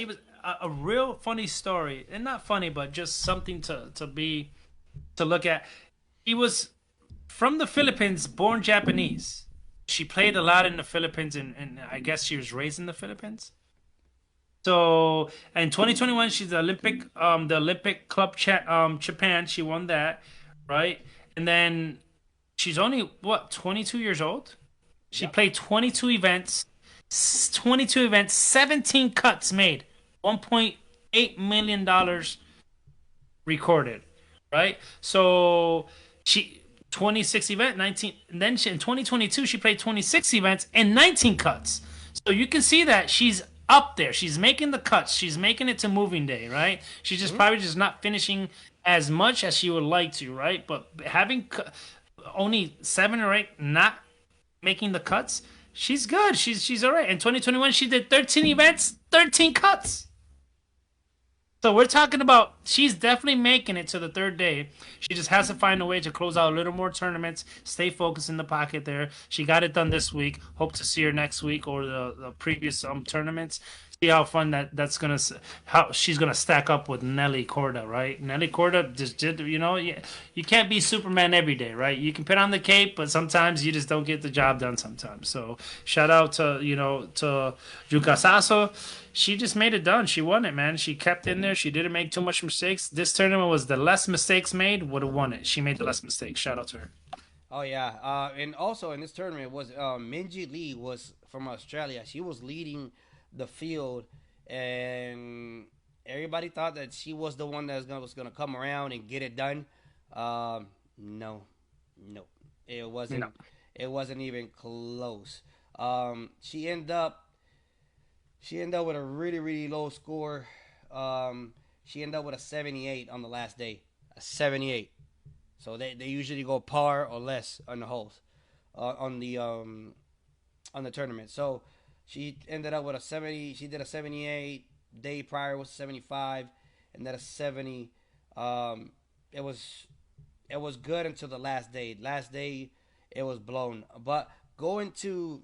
Speaker 2: was a real funny story, and not funny, but just something to look at. She was from the Philippines, born Japanese. She played a lot in the Philippines, and I guess she was raised in the Philippines. So in 2021, she's the Olympic Club Japan. She won that, right? And then she's only what 22 years old. She
Speaker 3: Yep.
Speaker 2: played 22 events, 17 cuts made, $1.8 million recorded, right? So she 26 event 19 and then in 2022 she played 26 events and 19 cuts. So you can see that she's up there. She's making the cuts. She's making it to moving day, right? She's just
Speaker 3: Mm-hmm.
Speaker 2: probably just not finishing as much as she would like to, right? But having only 7 or 8 not making the cuts, she's good. She's all right. In 2021 she did 13 events, 13 cuts. So we're talking about she's definitely making it to the third day. She just has to find a way to close out a little more tournaments, stay focused in the pocket there. She got it done this week. Hope to see her next week or the previous tournaments. See how fun that's gonna how she's gonna stack up with Nelly Corda, right? Nelly Corda just did you can't be Superman every day, right? You can put on the cape, but sometimes you just don't get the job done sometimes. So shout out to to Yuka Sasso. She just made it done. She won it, man. She kept in there. She didn't make too much mistakes. This tournament was the less mistakes made would have won it. She made the less mistakes. Shout out to her.
Speaker 3: Oh yeah. And also in this tournament was Minji Lee was from Australia. She was leading the field, and everybody thought that she was the one that was gonna come around and get it done. No, no, it wasn't.
Speaker 2: No.
Speaker 3: It wasn't even close. She ended up with a really really low score. She ended up with a 78 on the last day. A 78. So they usually go par or less on the holes, on the tournament. So she ended up with a 70. She did a 78. Day prior was 75, and then a 70. It was good until the last day. Last day it was blown. But going to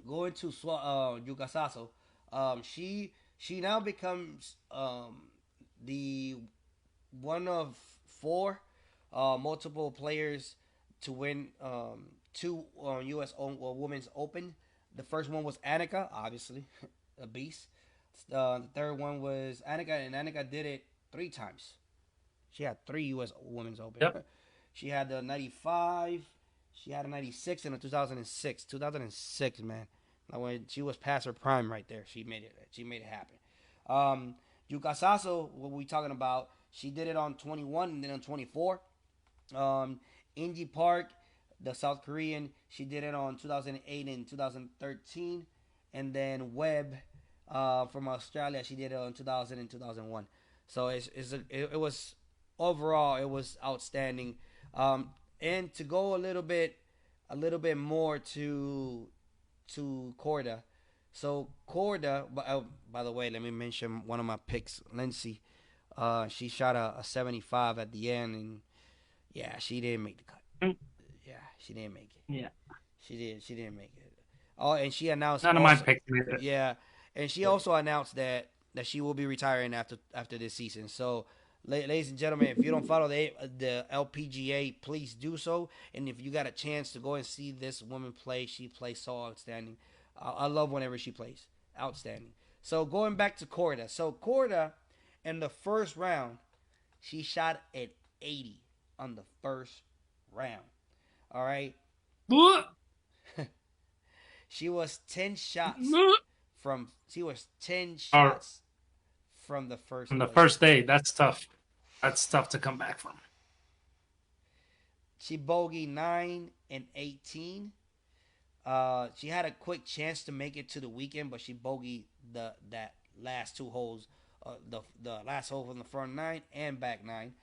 Speaker 3: Yuka Sasso, she now becomes the one of four multiple players to win two U.S. Women's Open. The first one was Annika, obviously, a beast. The third one was Annika, and Annika did it 3 times. She had 3 U.S. Women's Open.
Speaker 2: Yep.
Speaker 3: She had the 95, she had a 96, and a 2006. 2006, man. Like when she was past her prime right there, she made it. She made it happen. Yuka Saso, what we talking about? She did it on 21 and then on 24. Um, Inji Park, the South Korean, she did it on 2008 and 2013, and then Webb, from Australia, she did it on 2000 and 2001. So it was overall it was outstanding. And to go a little bit more to Corda. So Corda, by the way, let me mention one of my picks, Lindsay. She shot a 75 at the end, and yeah, she didn't make the cut. Yeah, she didn't make it.
Speaker 2: Yeah.
Speaker 3: She didn't make it. Oh, and she announced
Speaker 2: None of my
Speaker 3: also,
Speaker 2: picks made it.
Speaker 3: yeah, and she also announced that she will be retiring after this season. So, ladies and gentlemen, if you don't follow the LPGA, please do so. And if you got a chance to go and see this woman play, she plays so outstanding. I love whenever she plays. Outstanding. So going back to Corda. So Corda, in the first round, she shot at 80 on the first round. All right. She was 10 shots from she was 10
Speaker 2: Or
Speaker 3: shots from the first
Speaker 2: on the
Speaker 3: place.
Speaker 2: first day, that's tough. That's tough to come back from.
Speaker 3: She bogeyed 9 and 18. She had a quick chance to make it to the weekend, but she bogeyed that last two holes, the last hole from the front 9 and back 9.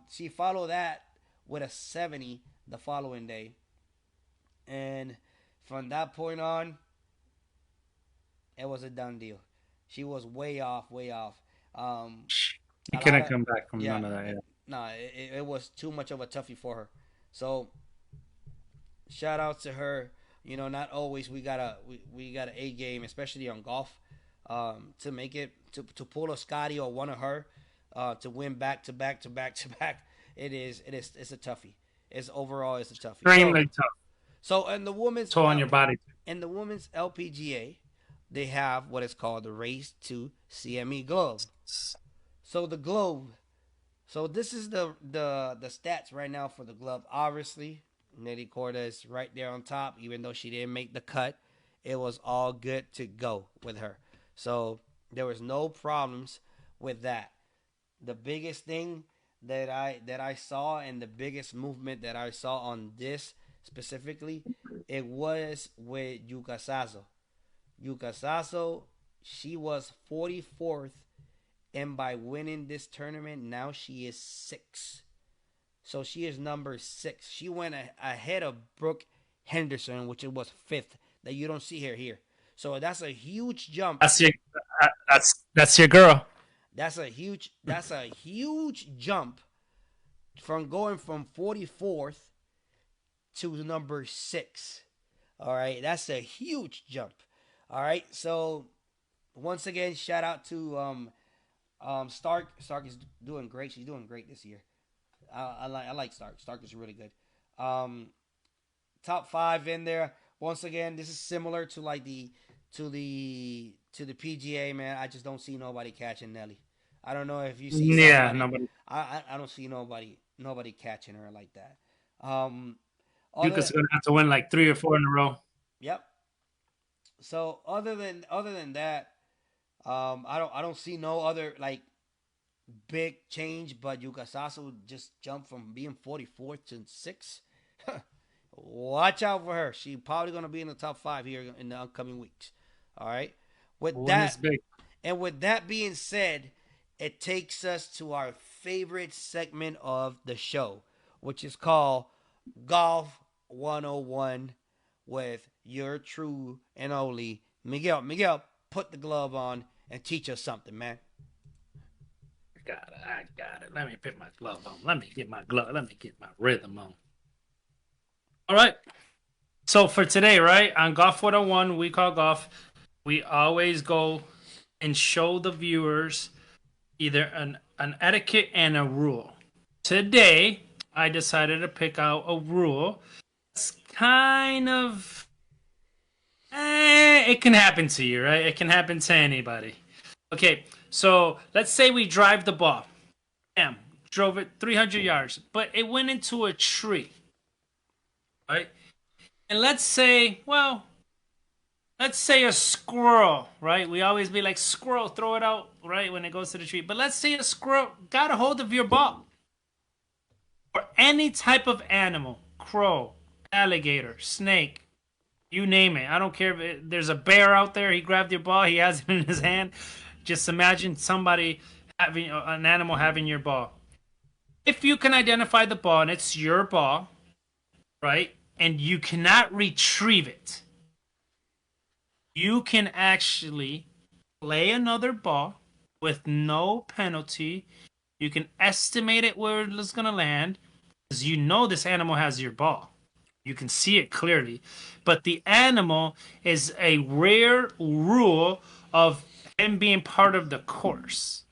Speaker 3: She followed that with a 70 the following day, and from that point on, it was a done deal. She was way off, way off.
Speaker 2: You
Speaker 3: A lot
Speaker 2: couldn't
Speaker 3: of
Speaker 2: come back from
Speaker 3: yeah,
Speaker 2: none of that. Yeah.
Speaker 3: no, it was too much of a toughie for her. So shout out to her. You know, not always we got an A game, especially on golf, to make it to pull a Scotty or one of her, to win back to back to back to back. It's a toughie. It's overall it's a toughie.
Speaker 2: Extremely tough.
Speaker 3: So
Speaker 2: Toll on your body.
Speaker 3: in the women's LPGA, they have what is called the Race to CME Globe. So the Globe. So this is the stats right now for the Globe. Obviously, Nelly Corda is right there on top, even though she didn't make the cut. It was all good to go with her. So there was no problems with that. The biggest thing that I saw and the biggest movement that I saw on this specifically, it was with Yuka Saso. Yuka Saso, she was 44th, and by winning this tournament, now she is 6. So she is number 6. She went ahead of Brooke Henderson, which it was 5th, that you don't see her here. So that's a huge jump.
Speaker 2: That's your girl.
Speaker 3: That's a huge jump from going from 44th to number 6. All right, that's a huge jump. All right, so once again, shout out to Stark. Stark is doing great. She's doing great this year. I like Stark. Stark is really good. Top 5 in there. Once again, this is similar to like the PGA, man. I just don't see nobody catching Nelly. I don't know if you see somebody.
Speaker 2: Yeah, nobody.
Speaker 3: I don't see nobody catching her like that.
Speaker 2: Yuka's gonna have to win like 3 or 4 in a row.
Speaker 3: Yep. So other than that, I don't see no other like big change. But Yuka Saso just jumped from being 44th to 6th. Watch out for her. She's probably gonna be in the top 5 here in the upcoming weeks. All right. With that being said, it takes us to our favorite segment of the show, which is called Golf 101 with your true and only Miguel. Miguel, put the glove on and teach us something, man.
Speaker 2: I got it. Let me put my glove on. Let me get my glove. Let me get my rhythm on. All right. So for today, right, on Golf 101, we call golf, we always go and show the viewers either an etiquette and a rule. Today, I decided to pick out a rule. It's kind of, it can happen to you, right? It can happen to anybody. Okay, so let's say we drive the ball. Damn, drove it 300 yards, but it went into a tree, right? And let's say, well, let's say a squirrel, right? We always be like, squirrel, throw it out, right, when it goes to the tree. But let's say a squirrel got a hold of your ball. Or any type of animal, crow, alligator, snake, you name it. I don't care if there's a bear out there, he grabbed your ball, he has it in his hand. Just imagine somebody having an animal having your ball. If you can identify the ball and it's your ball, right, and you cannot retrieve it, you can actually play another ball with no penalty. You can estimate it where it's going to land because you know this animal has your ball. You can see it clearly. But the animal is a rare rule of him being part of the course.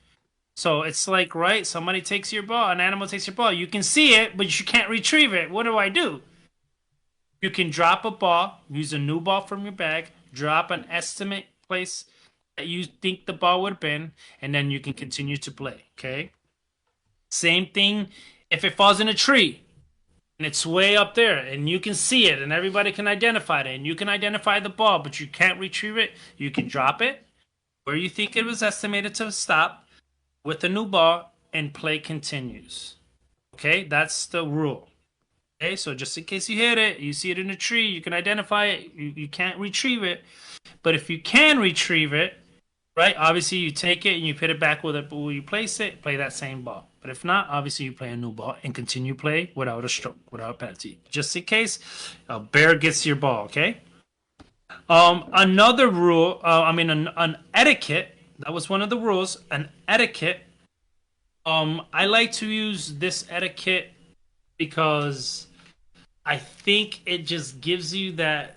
Speaker 2: So it's like, right, somebody takes your ball, an animal takes your ball. You can see it, but you can't retrieve it. What do I do? You can drop a ball, use a new ball from your bag, drop an estimate place that you think the ball would have been, and then you can continue to play. Okay. Same thing if it falls in a tree and it's way up there and you can see it and everybody can identify it and you can identify the ball, but you can't retrieve it. You can drop it where you think it was estimated to stop with a new ball and play continues. Okay. That's the rule. Okay, so just in case you hit it, you see it in a tree, you can identify it, you can't retrieve it. But if you can retrieve it, right, obviously you take it and you put it back with it, but when you place it, play that same ball. But if not, obviously you play a new ball and continue play without a stroke, without a penalty. Just in case a bear gets your ball, okay? Another rule, an etiquette, that was one of the rules, an etiquette. I like to use this etiquette because I think it just gives you that,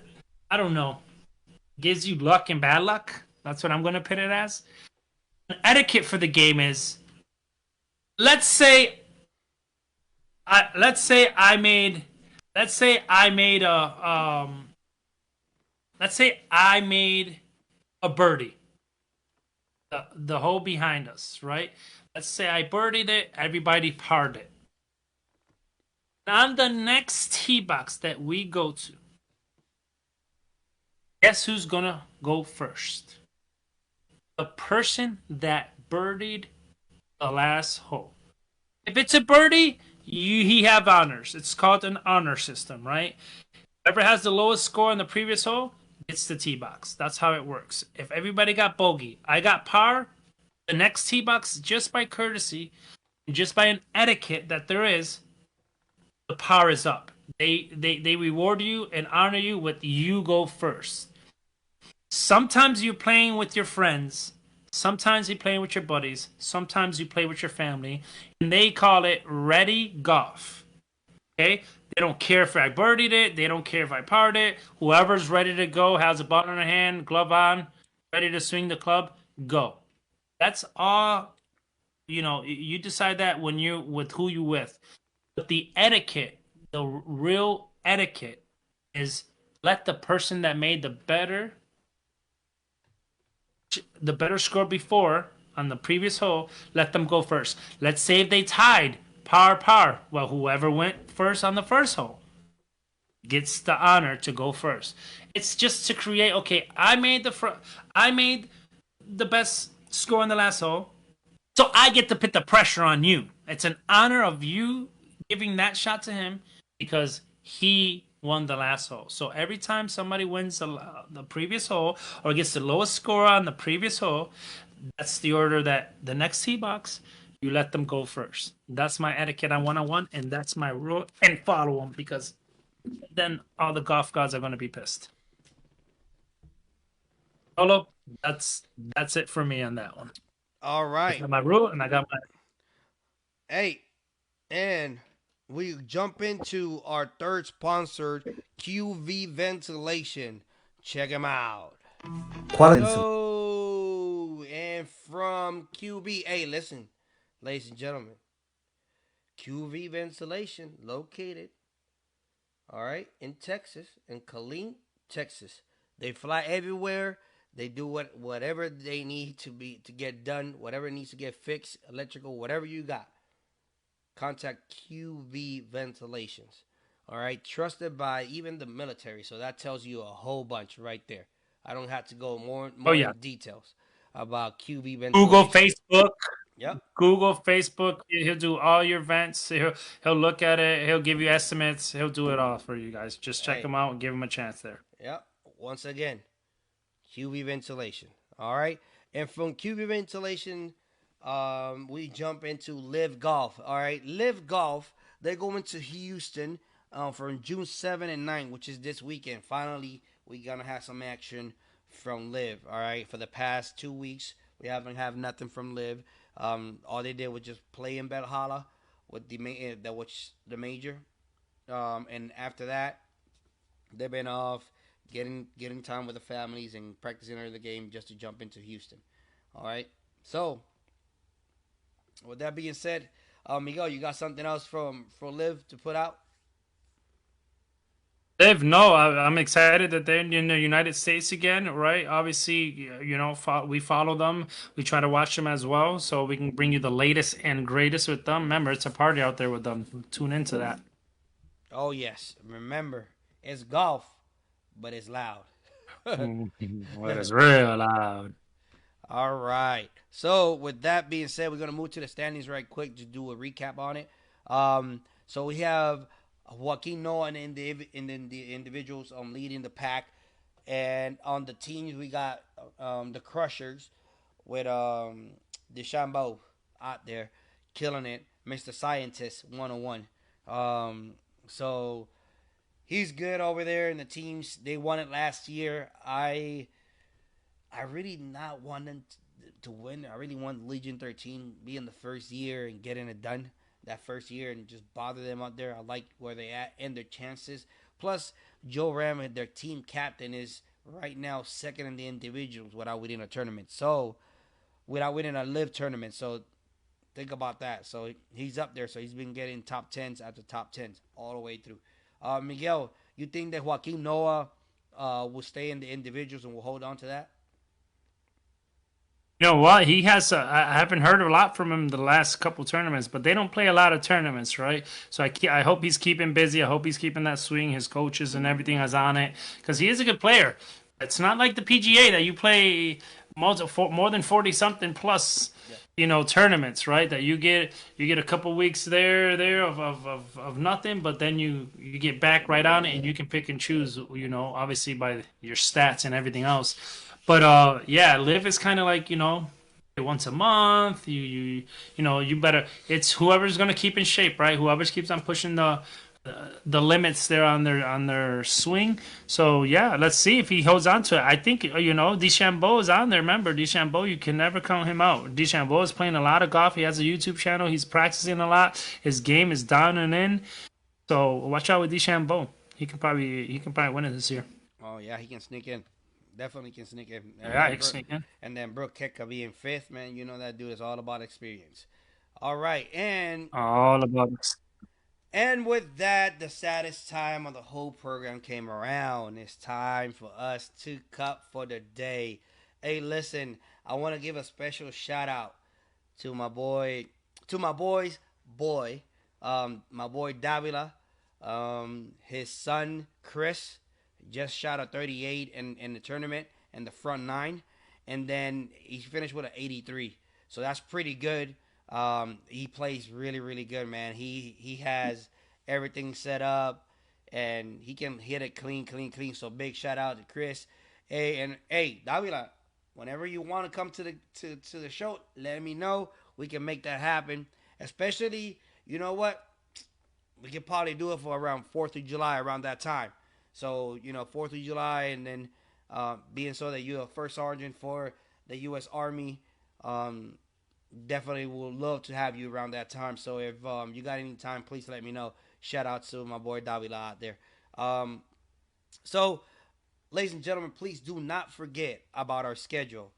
Speaker 2: I don't know, gives you luck and bad luck. That's what I'm going to put it as. An etiquette for the game is, let's say I made let's say I made a birdie. The hole behind us, right? Let's say I birdied it, everybody parred it. On the next tee box that we go to, guess who's gonna go first? The person that birdied the last hole. If it's a birdie, he have honors. It's called an honor system, right? Whoever has the lowest score in the previous hole gets the tee box. That's how it works. If everybody got bogey, I got par, the next tee box, just by courtesy, just by an etiquette that there is, the par is up. They reward you and honor you with you go first. Sometimes you're playing with your friends. Sometimes you're playing with your buddies. Sometimes you play with your family. And they call it ready golf. Okay? They don't care if I birdied it. They don't care if I parred it. Whoever's ready to go, has a ball in their hand, glove on, ready to swing the club, go. That's all. You decide that when you're with who you with. But the etiquette, the real etiquette, is let the person that made the better score before on the previous hole, let them go first. Let's say if they tied par. Well, whoever went first on the first hole gets the honor to go first. It's just to create. Okay, I made the best score in the last hole, so I get to put the pressure on you. It's an honor of you giving that shot to him because he won the last hole. So every time somebody wins the previous hole or gets the lowest score on the previous hole, that's the order that the next tee box, you let them go first. That's my etiquette on one-on-one, and that's my rule, and follow them because then all the golf gods are going to be pissed. Solo, that's it for me on that one.
Speaker 3: All
Speaker 2: I
Speaker 3: right.
Speaker 2: got my rule, and I got my.
Speaker 3: Hey, and we jump into our third sponsor, QV Ventilation. Check them out.
Speaker 4: Quality.
Speaker 3: Oh, and from QV, hey, listen, ladies and gentlemen, QV Ventilation located, all right, in Texas, in Killeen, Texas. They fly everywhere. They do whatever they need to get done, whatever needs to get fixed, electrical, whatever you got. Contact QV Ventilations. All right, trusted by even the military. So that tells you a whole bunch right there. I don't have to go
Speaker 2: Oh
Speaker 3: more
Speaker 2: yeah.
Speaker 3: in details about QB
Speaker 2: Google,
Speaker 3: ventilation.
Speaker 2: Facebook.
Speaker 3: Yep.
Speaker 2: Google, Facebook. He'll do all your events. He'll look at it. He'll give you estimates. He'll do it all for you guys. Just check
Speaker 3: Hey.
Speaker 2: him out and give him a chance there.
Speaker 3: Yep. Once again, QB ventilation. All right. And from QB ventilation, we jump into Live Golf. All right. Live Golf, they're going to Houston from June 7 and 9, which is this weekend. Finally, we're going to have some action from Live. All right. For the past 2 weeks, we haven't have nothing from Live. All they did was just play in Valhalla with the major. And after that, they've been off getting time with the families and practicing under the game just to jump into Houston. All right. So with that being said, Miguel, you got something else for Liv to put out?
Speaker 2: Liv, no, I'm excited that they're in the United States again, right? Obviously, we follow them. We try to watch them as well, so we can bring you the latest and greatest with them. Remember, it's a party out there with them. Tune into that.
Speaker 3: Oh yes. Remember, it's golf, but it's loud.
Speaker 2: What is real loud?
Speaker 3: All right. So with that being said, we're gonna move to the standings right quick to do a recap on it. So we have Joaquin Noah and the individuals leading the pack, and on the teams we got the Crushers with DeChambeau out there killing it, Mr. Scientist 101. So he's good over there, and the teams they won it last year. I really not want them to win. I really want Legion 13 be in the first year and getting it done that first year and just bother them out there. I like where they at and their chances. Plus, Joe Ram, their team captain, is right now second in the individuals without winning a tournament. So, without winning a live tournament. So, think about that. So, he's up there. So, he's been getting top 10s after top 10s all the way through. Miguel, you think that Joaquin Noah will stay in the individuals and will hold on to that?
Speaker 2: You know what? He has. I haven't heard a lot from him the last couple tournaments, but they don't play a lot of tournaments, right? So I hope he's keeping busy. I hope he's keeping that swing. His coaches and everything is on it because he is a good player. It's not like the PGA that you play more than 40 something plus,
Speaker 3: Yeah.
Speaker 2: tournaments, right? That you get a couple weeks there of nothing, but then you get back right on it and you can pick and choose, obviously by your stats and everything else. But yeah, live is kind of like once a month. You better. It's whoever's gonna keep in shape, right? Whoever keeps on pushing the limits there on their swing. So yeah, let's see if he holds on to it. I think DeChambeau is on there. Remember, DeChambeau, you can never count him out. DeChambeau is playing a lot of golf. He has a YouTube channel. He's practicing a lot. His game is down and in. So watch out with DeChambeau. He can probably win it this year.
Speaker 3: Oh yeah, he can sneak in. Definitely can sneak in.
Speaker 2: Yeah, he can sneak in.
Speaker 3: And then Brooke Koepka being fifth, man. You know that dude is all about experience. All right, and
Speaker 2: All about it.
Speaker 3: with that, the saddest time of the whole program came around. It's time for us to cut for the day. Hey, listen, I want to give a special shout out to my boy's boy, my boy Davila, his son Chris just shot a 38 in the tournament in the front nine, and then he finished with an 83. So that's pretty good. He plays really, really good, man. He has everything set up, and he can hit it clean, clean, clean. So big shout out to Chris. Hey, Davila, whenever you want to come to the show, let me know. We can make that happen. Especially, you know what? We could probably do it for around 4th of July, around that time. So, 4th of July, and then being so that you're a first sergeant for the U.S. Army, definitely will love to have you around that time. So if you got any time, please let me know. Shout out to my boy Davila out there. So, ladies and gentlemen, please do not forget about our schedule.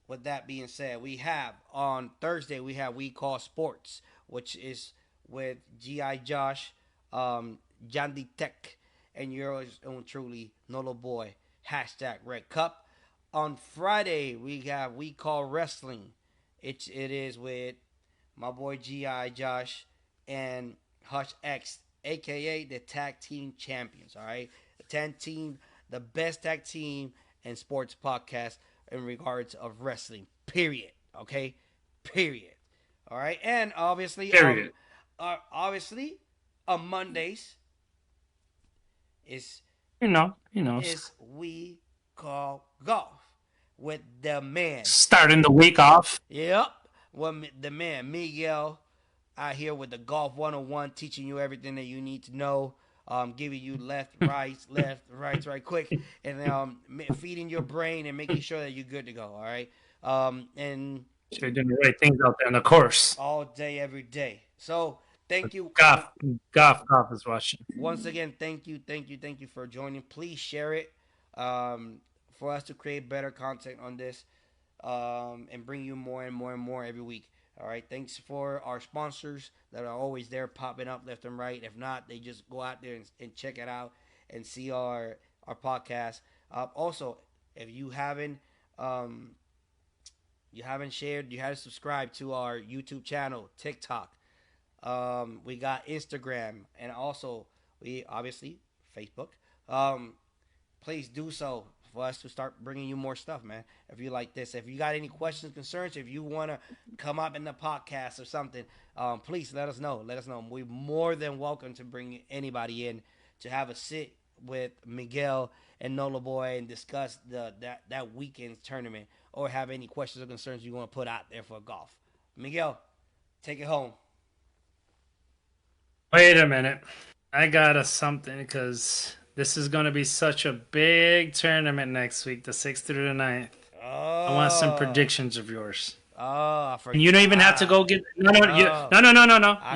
Speaker 3: With that being said, we have on Thursday, We Call Sports, which is with G.I. Josh, Jandy Tech, and yours own truly, Nolo Boy, hashtag Red Cup. On Friday, We Call Wrestling. It is with my boy G.I. Josh and Hush X, aka the Tag Team Champions. All right, the 10 team, the best tag team and sports podcast in regards of wrestling. Period. Okay, period. All right, and obviously,
Speaker 2: Period.
Speaker 3: obviously, on Mondays is
Speaker 2: He knows.
Speaker 3: we call golf with the man.
Speaker 2: Starting the week off.
Speaker 3: Yep, well, the man Miguel out here with the golf 101, teaching you everything that you need to know. Giving you left, right, quick, and feeding your brain and making sure that you're good to go. All right, and
Speaker 2: So you're doing the right things out there on the course.
Speaker 3: all day, every day. So thank you.
Speaker 2: Goff is watching.
Speaker 3: Once again, thank you for joining. Please share it for us to create better content on this and bring you more and more every week. All right. Thanks for our sponsors that are always there popping up left and right. If not, they just go out there and check it out and see our podcast. Also, if you haven't shared, you haven't subscribed to our YouTube channel, TikTok. We got Instagram, and also we obviously Facebook. Please do so for us to start bringing you more stuff, man. If you like this, if you got any questions, concerns, if you want to come up in the podcast or something, please let us know. We're more than welcome to bring anybody in to have a sit with Miguel and Nola Boy and discuss that weekend's tournament, or have any questions or concerns you want to put out there for golf. Miguel, take it home.
Speaker 2: Wait a minute. I got something, because this is going to be such a big tournament next week, the 6th through the 9th. I want some predictions of yours.
Speaker 3: I forgot.
Speaker 2: And you don't even have to go get no. You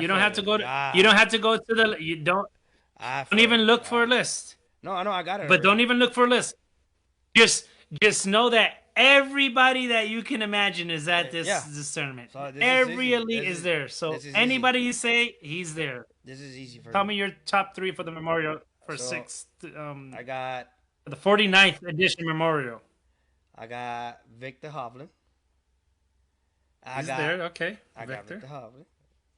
Speaker 2: don't have to go to. You don't have to go to the. You don't even look for a list.
Speaker 3: No, I know I got it.
Speaker 2: But already. Don't even look for a list. Just know that everybody that you can imagine is at this tournament. So every elite is there. So anybody you say, he's there.
Speaker 3: This is easy for
Speaker 2: Tell me your top 3 for the Memorial for 6th.
Speaker 3: I got
Speaker 2: the 49th edition Memorial.
Speaker 3: I got Victor Hovland.
Speaker 2: He's there. Okay.
Speaker 3: I got Victor Hovland.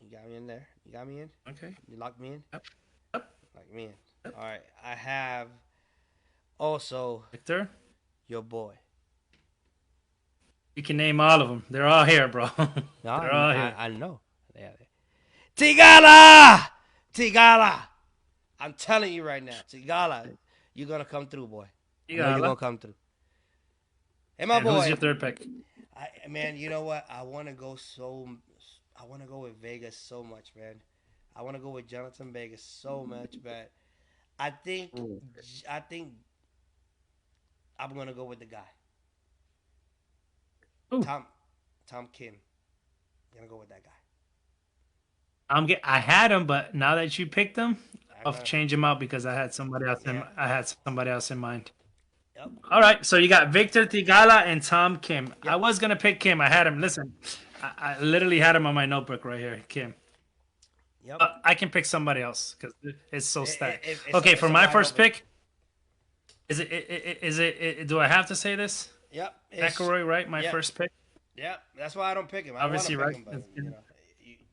Speaker 3: You got me in there. You got me in.
Speaker 2: Okay.
Speaker 3: You locked me in.
Speaker 2: Yep.
Speaker 3: Locked me in. Yep. All right. I have also
Speaker 2: Victor,
Speaker 3: your boy.
Speaker 2: You can name all of them. They're all here, bro.
Speaker 3: They're all here. I know. Yeah. Tigala. I'm telling you right now, Tigala, you're gonna you're gonna come through. And my boy.
Speaker 2: Who's your third pick?
Speaker 3: Man, you know what? I want to go with Vegas so much, man. I want to go with Jonathan Vegas so much, but I think I'm gonna go with the guy.
Speaker 2: Ooh.
Speaker 3: Tom Kim. I'm gonna go with that guy.
Speaker 2: I had him, but now that you picked him, I'll change him out because I had somebody else in mind.
Speaker 3: Yep.
Speaker 2: All right, so you got Victor Tigala and Tom Kim. Yep. I was gonna pick Kim. I had him. Listen, I literally had him on my notebook right here, Kim.
Speaker 3: Yep.
Speaker 2: I can pick somebody else because it's so stacked. Okay, for my first pick, is it? Do I have to say this?
Speaker 3: Yep.
Speaker 2: McIlroy, right? My first pick.
Speaker 3: Yep. That's why I don't pick him.
Speaker 2: Obviously, right?
Speaker 3: Him, but, you know.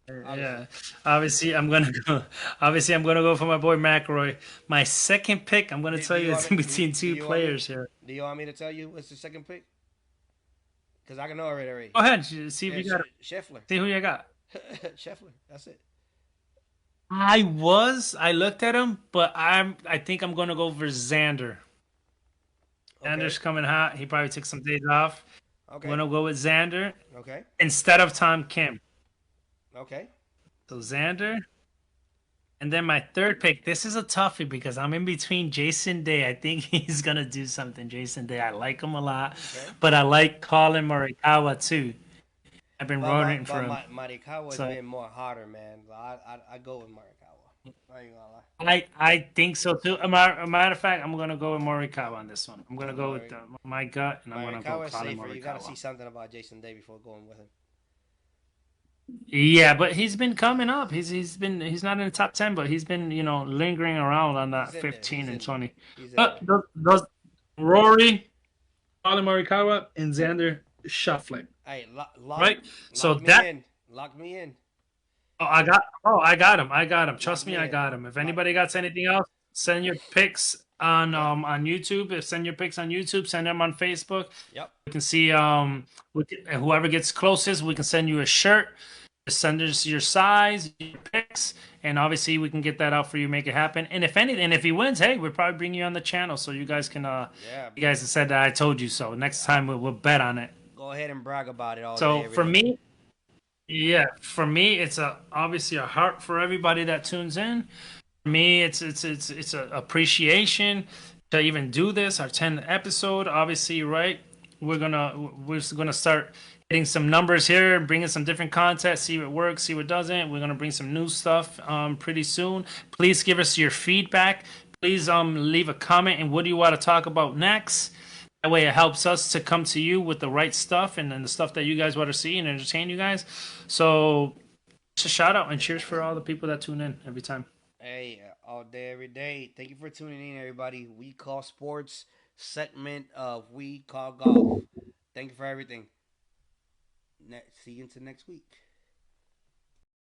Speaker 2: Yeah, obviously I'm gonna go for my boy McIlroy. My second pick, I'm gonna tell you, it's in between two players here.
Speaker 3: Do you want me to tell you what's the second pick? Because I can know already.
Speaker 2: Go ahead, see if you got it.
Speaker 3: Scheffler.
Speaker 2: See who you got.
Speaker 3: Scheffler. That's it.
Speaker 2: I looked at him, but I think I'm gonna go for Xander. Okay. Xander's coming hot. He probably took some days off. Okay. I'm gonna go with Xander.
Speaker 3: Okay.
Speaker 2: Instead of Tom Kim.
Speaker 3: Okay.
Speaker 2: So Xander. And then my third pick, this is a toughie because I'm in between Jason Day. I think he's going to do something. Jason Day, I like him a lot. Okay. But I like Colin Morikawa too. I've been rooting for him.
Speaker 3: Morikawa's been more harder, man. I go with Morikawa. I ain't gonna lie.
Speaker 2: I think so too. A matter of fact, I'm going to go with Morikawa on this one. I'm going to go with my gut, and I'm going to go with Colin Morikawa.
Speaker 3: You got to see something about Jason Day before going with him.
Speaker 2: Yeah, but he's been coming up. He's not in the top 10, but he's been lingering around on that 15 and 20. Those Rory, Colin Morikawa, and Xander Schauffele.
Speaker 3: Hey,
Speaker 2: right?
Speaker 3: Lock me in.
Speaker 2: I got him. Trust me, I got him. If anybody got anything else, send your picks on YouTube. Send your pics on YouTube. Send them on Facebook.
Speaker 3: Yep.
Speaker 2: We can see whoever gets closest. We can send you a shirt. Send us your size, your pics, and obviously we can get that out for you, make it happen. And if anything, if he wins, hey, we'll probably bring you on the channel so you guys can.
Speaker 3: Yeah.
Speaker 2: You guys have said that I told you so. Next time we'll bet on it.
Speaker 3: Go ahead and brag about it all day,
Speaker 2: So
Speaker 3: every
Speaker 2: for
Speaker 3: day.
Speaker 2: me, yeah, for me, it's obviously a heart for everybody that tunes in. For me, it's a appreciation to even do this. Our 10th episode, obviously, right? We're gonna start hitting some numbers here, bringing some different content, see what works, see what doesn't. We're gonna bring some new stuff pretty soon. Please give us your feedback. Please leave a comment and what do you want to talk about next. That way, it helps us to come to you with the right stuff and then the stuff that you guys want to see and entertain you guys. So, just a shout out and cheers for all the people that tune in every time.
Speaker 3: Hey, all day, every day. Thank you for tuning in, everybody. We Call Sports segment of We Call Golf. Thank you for everything. See you until next week.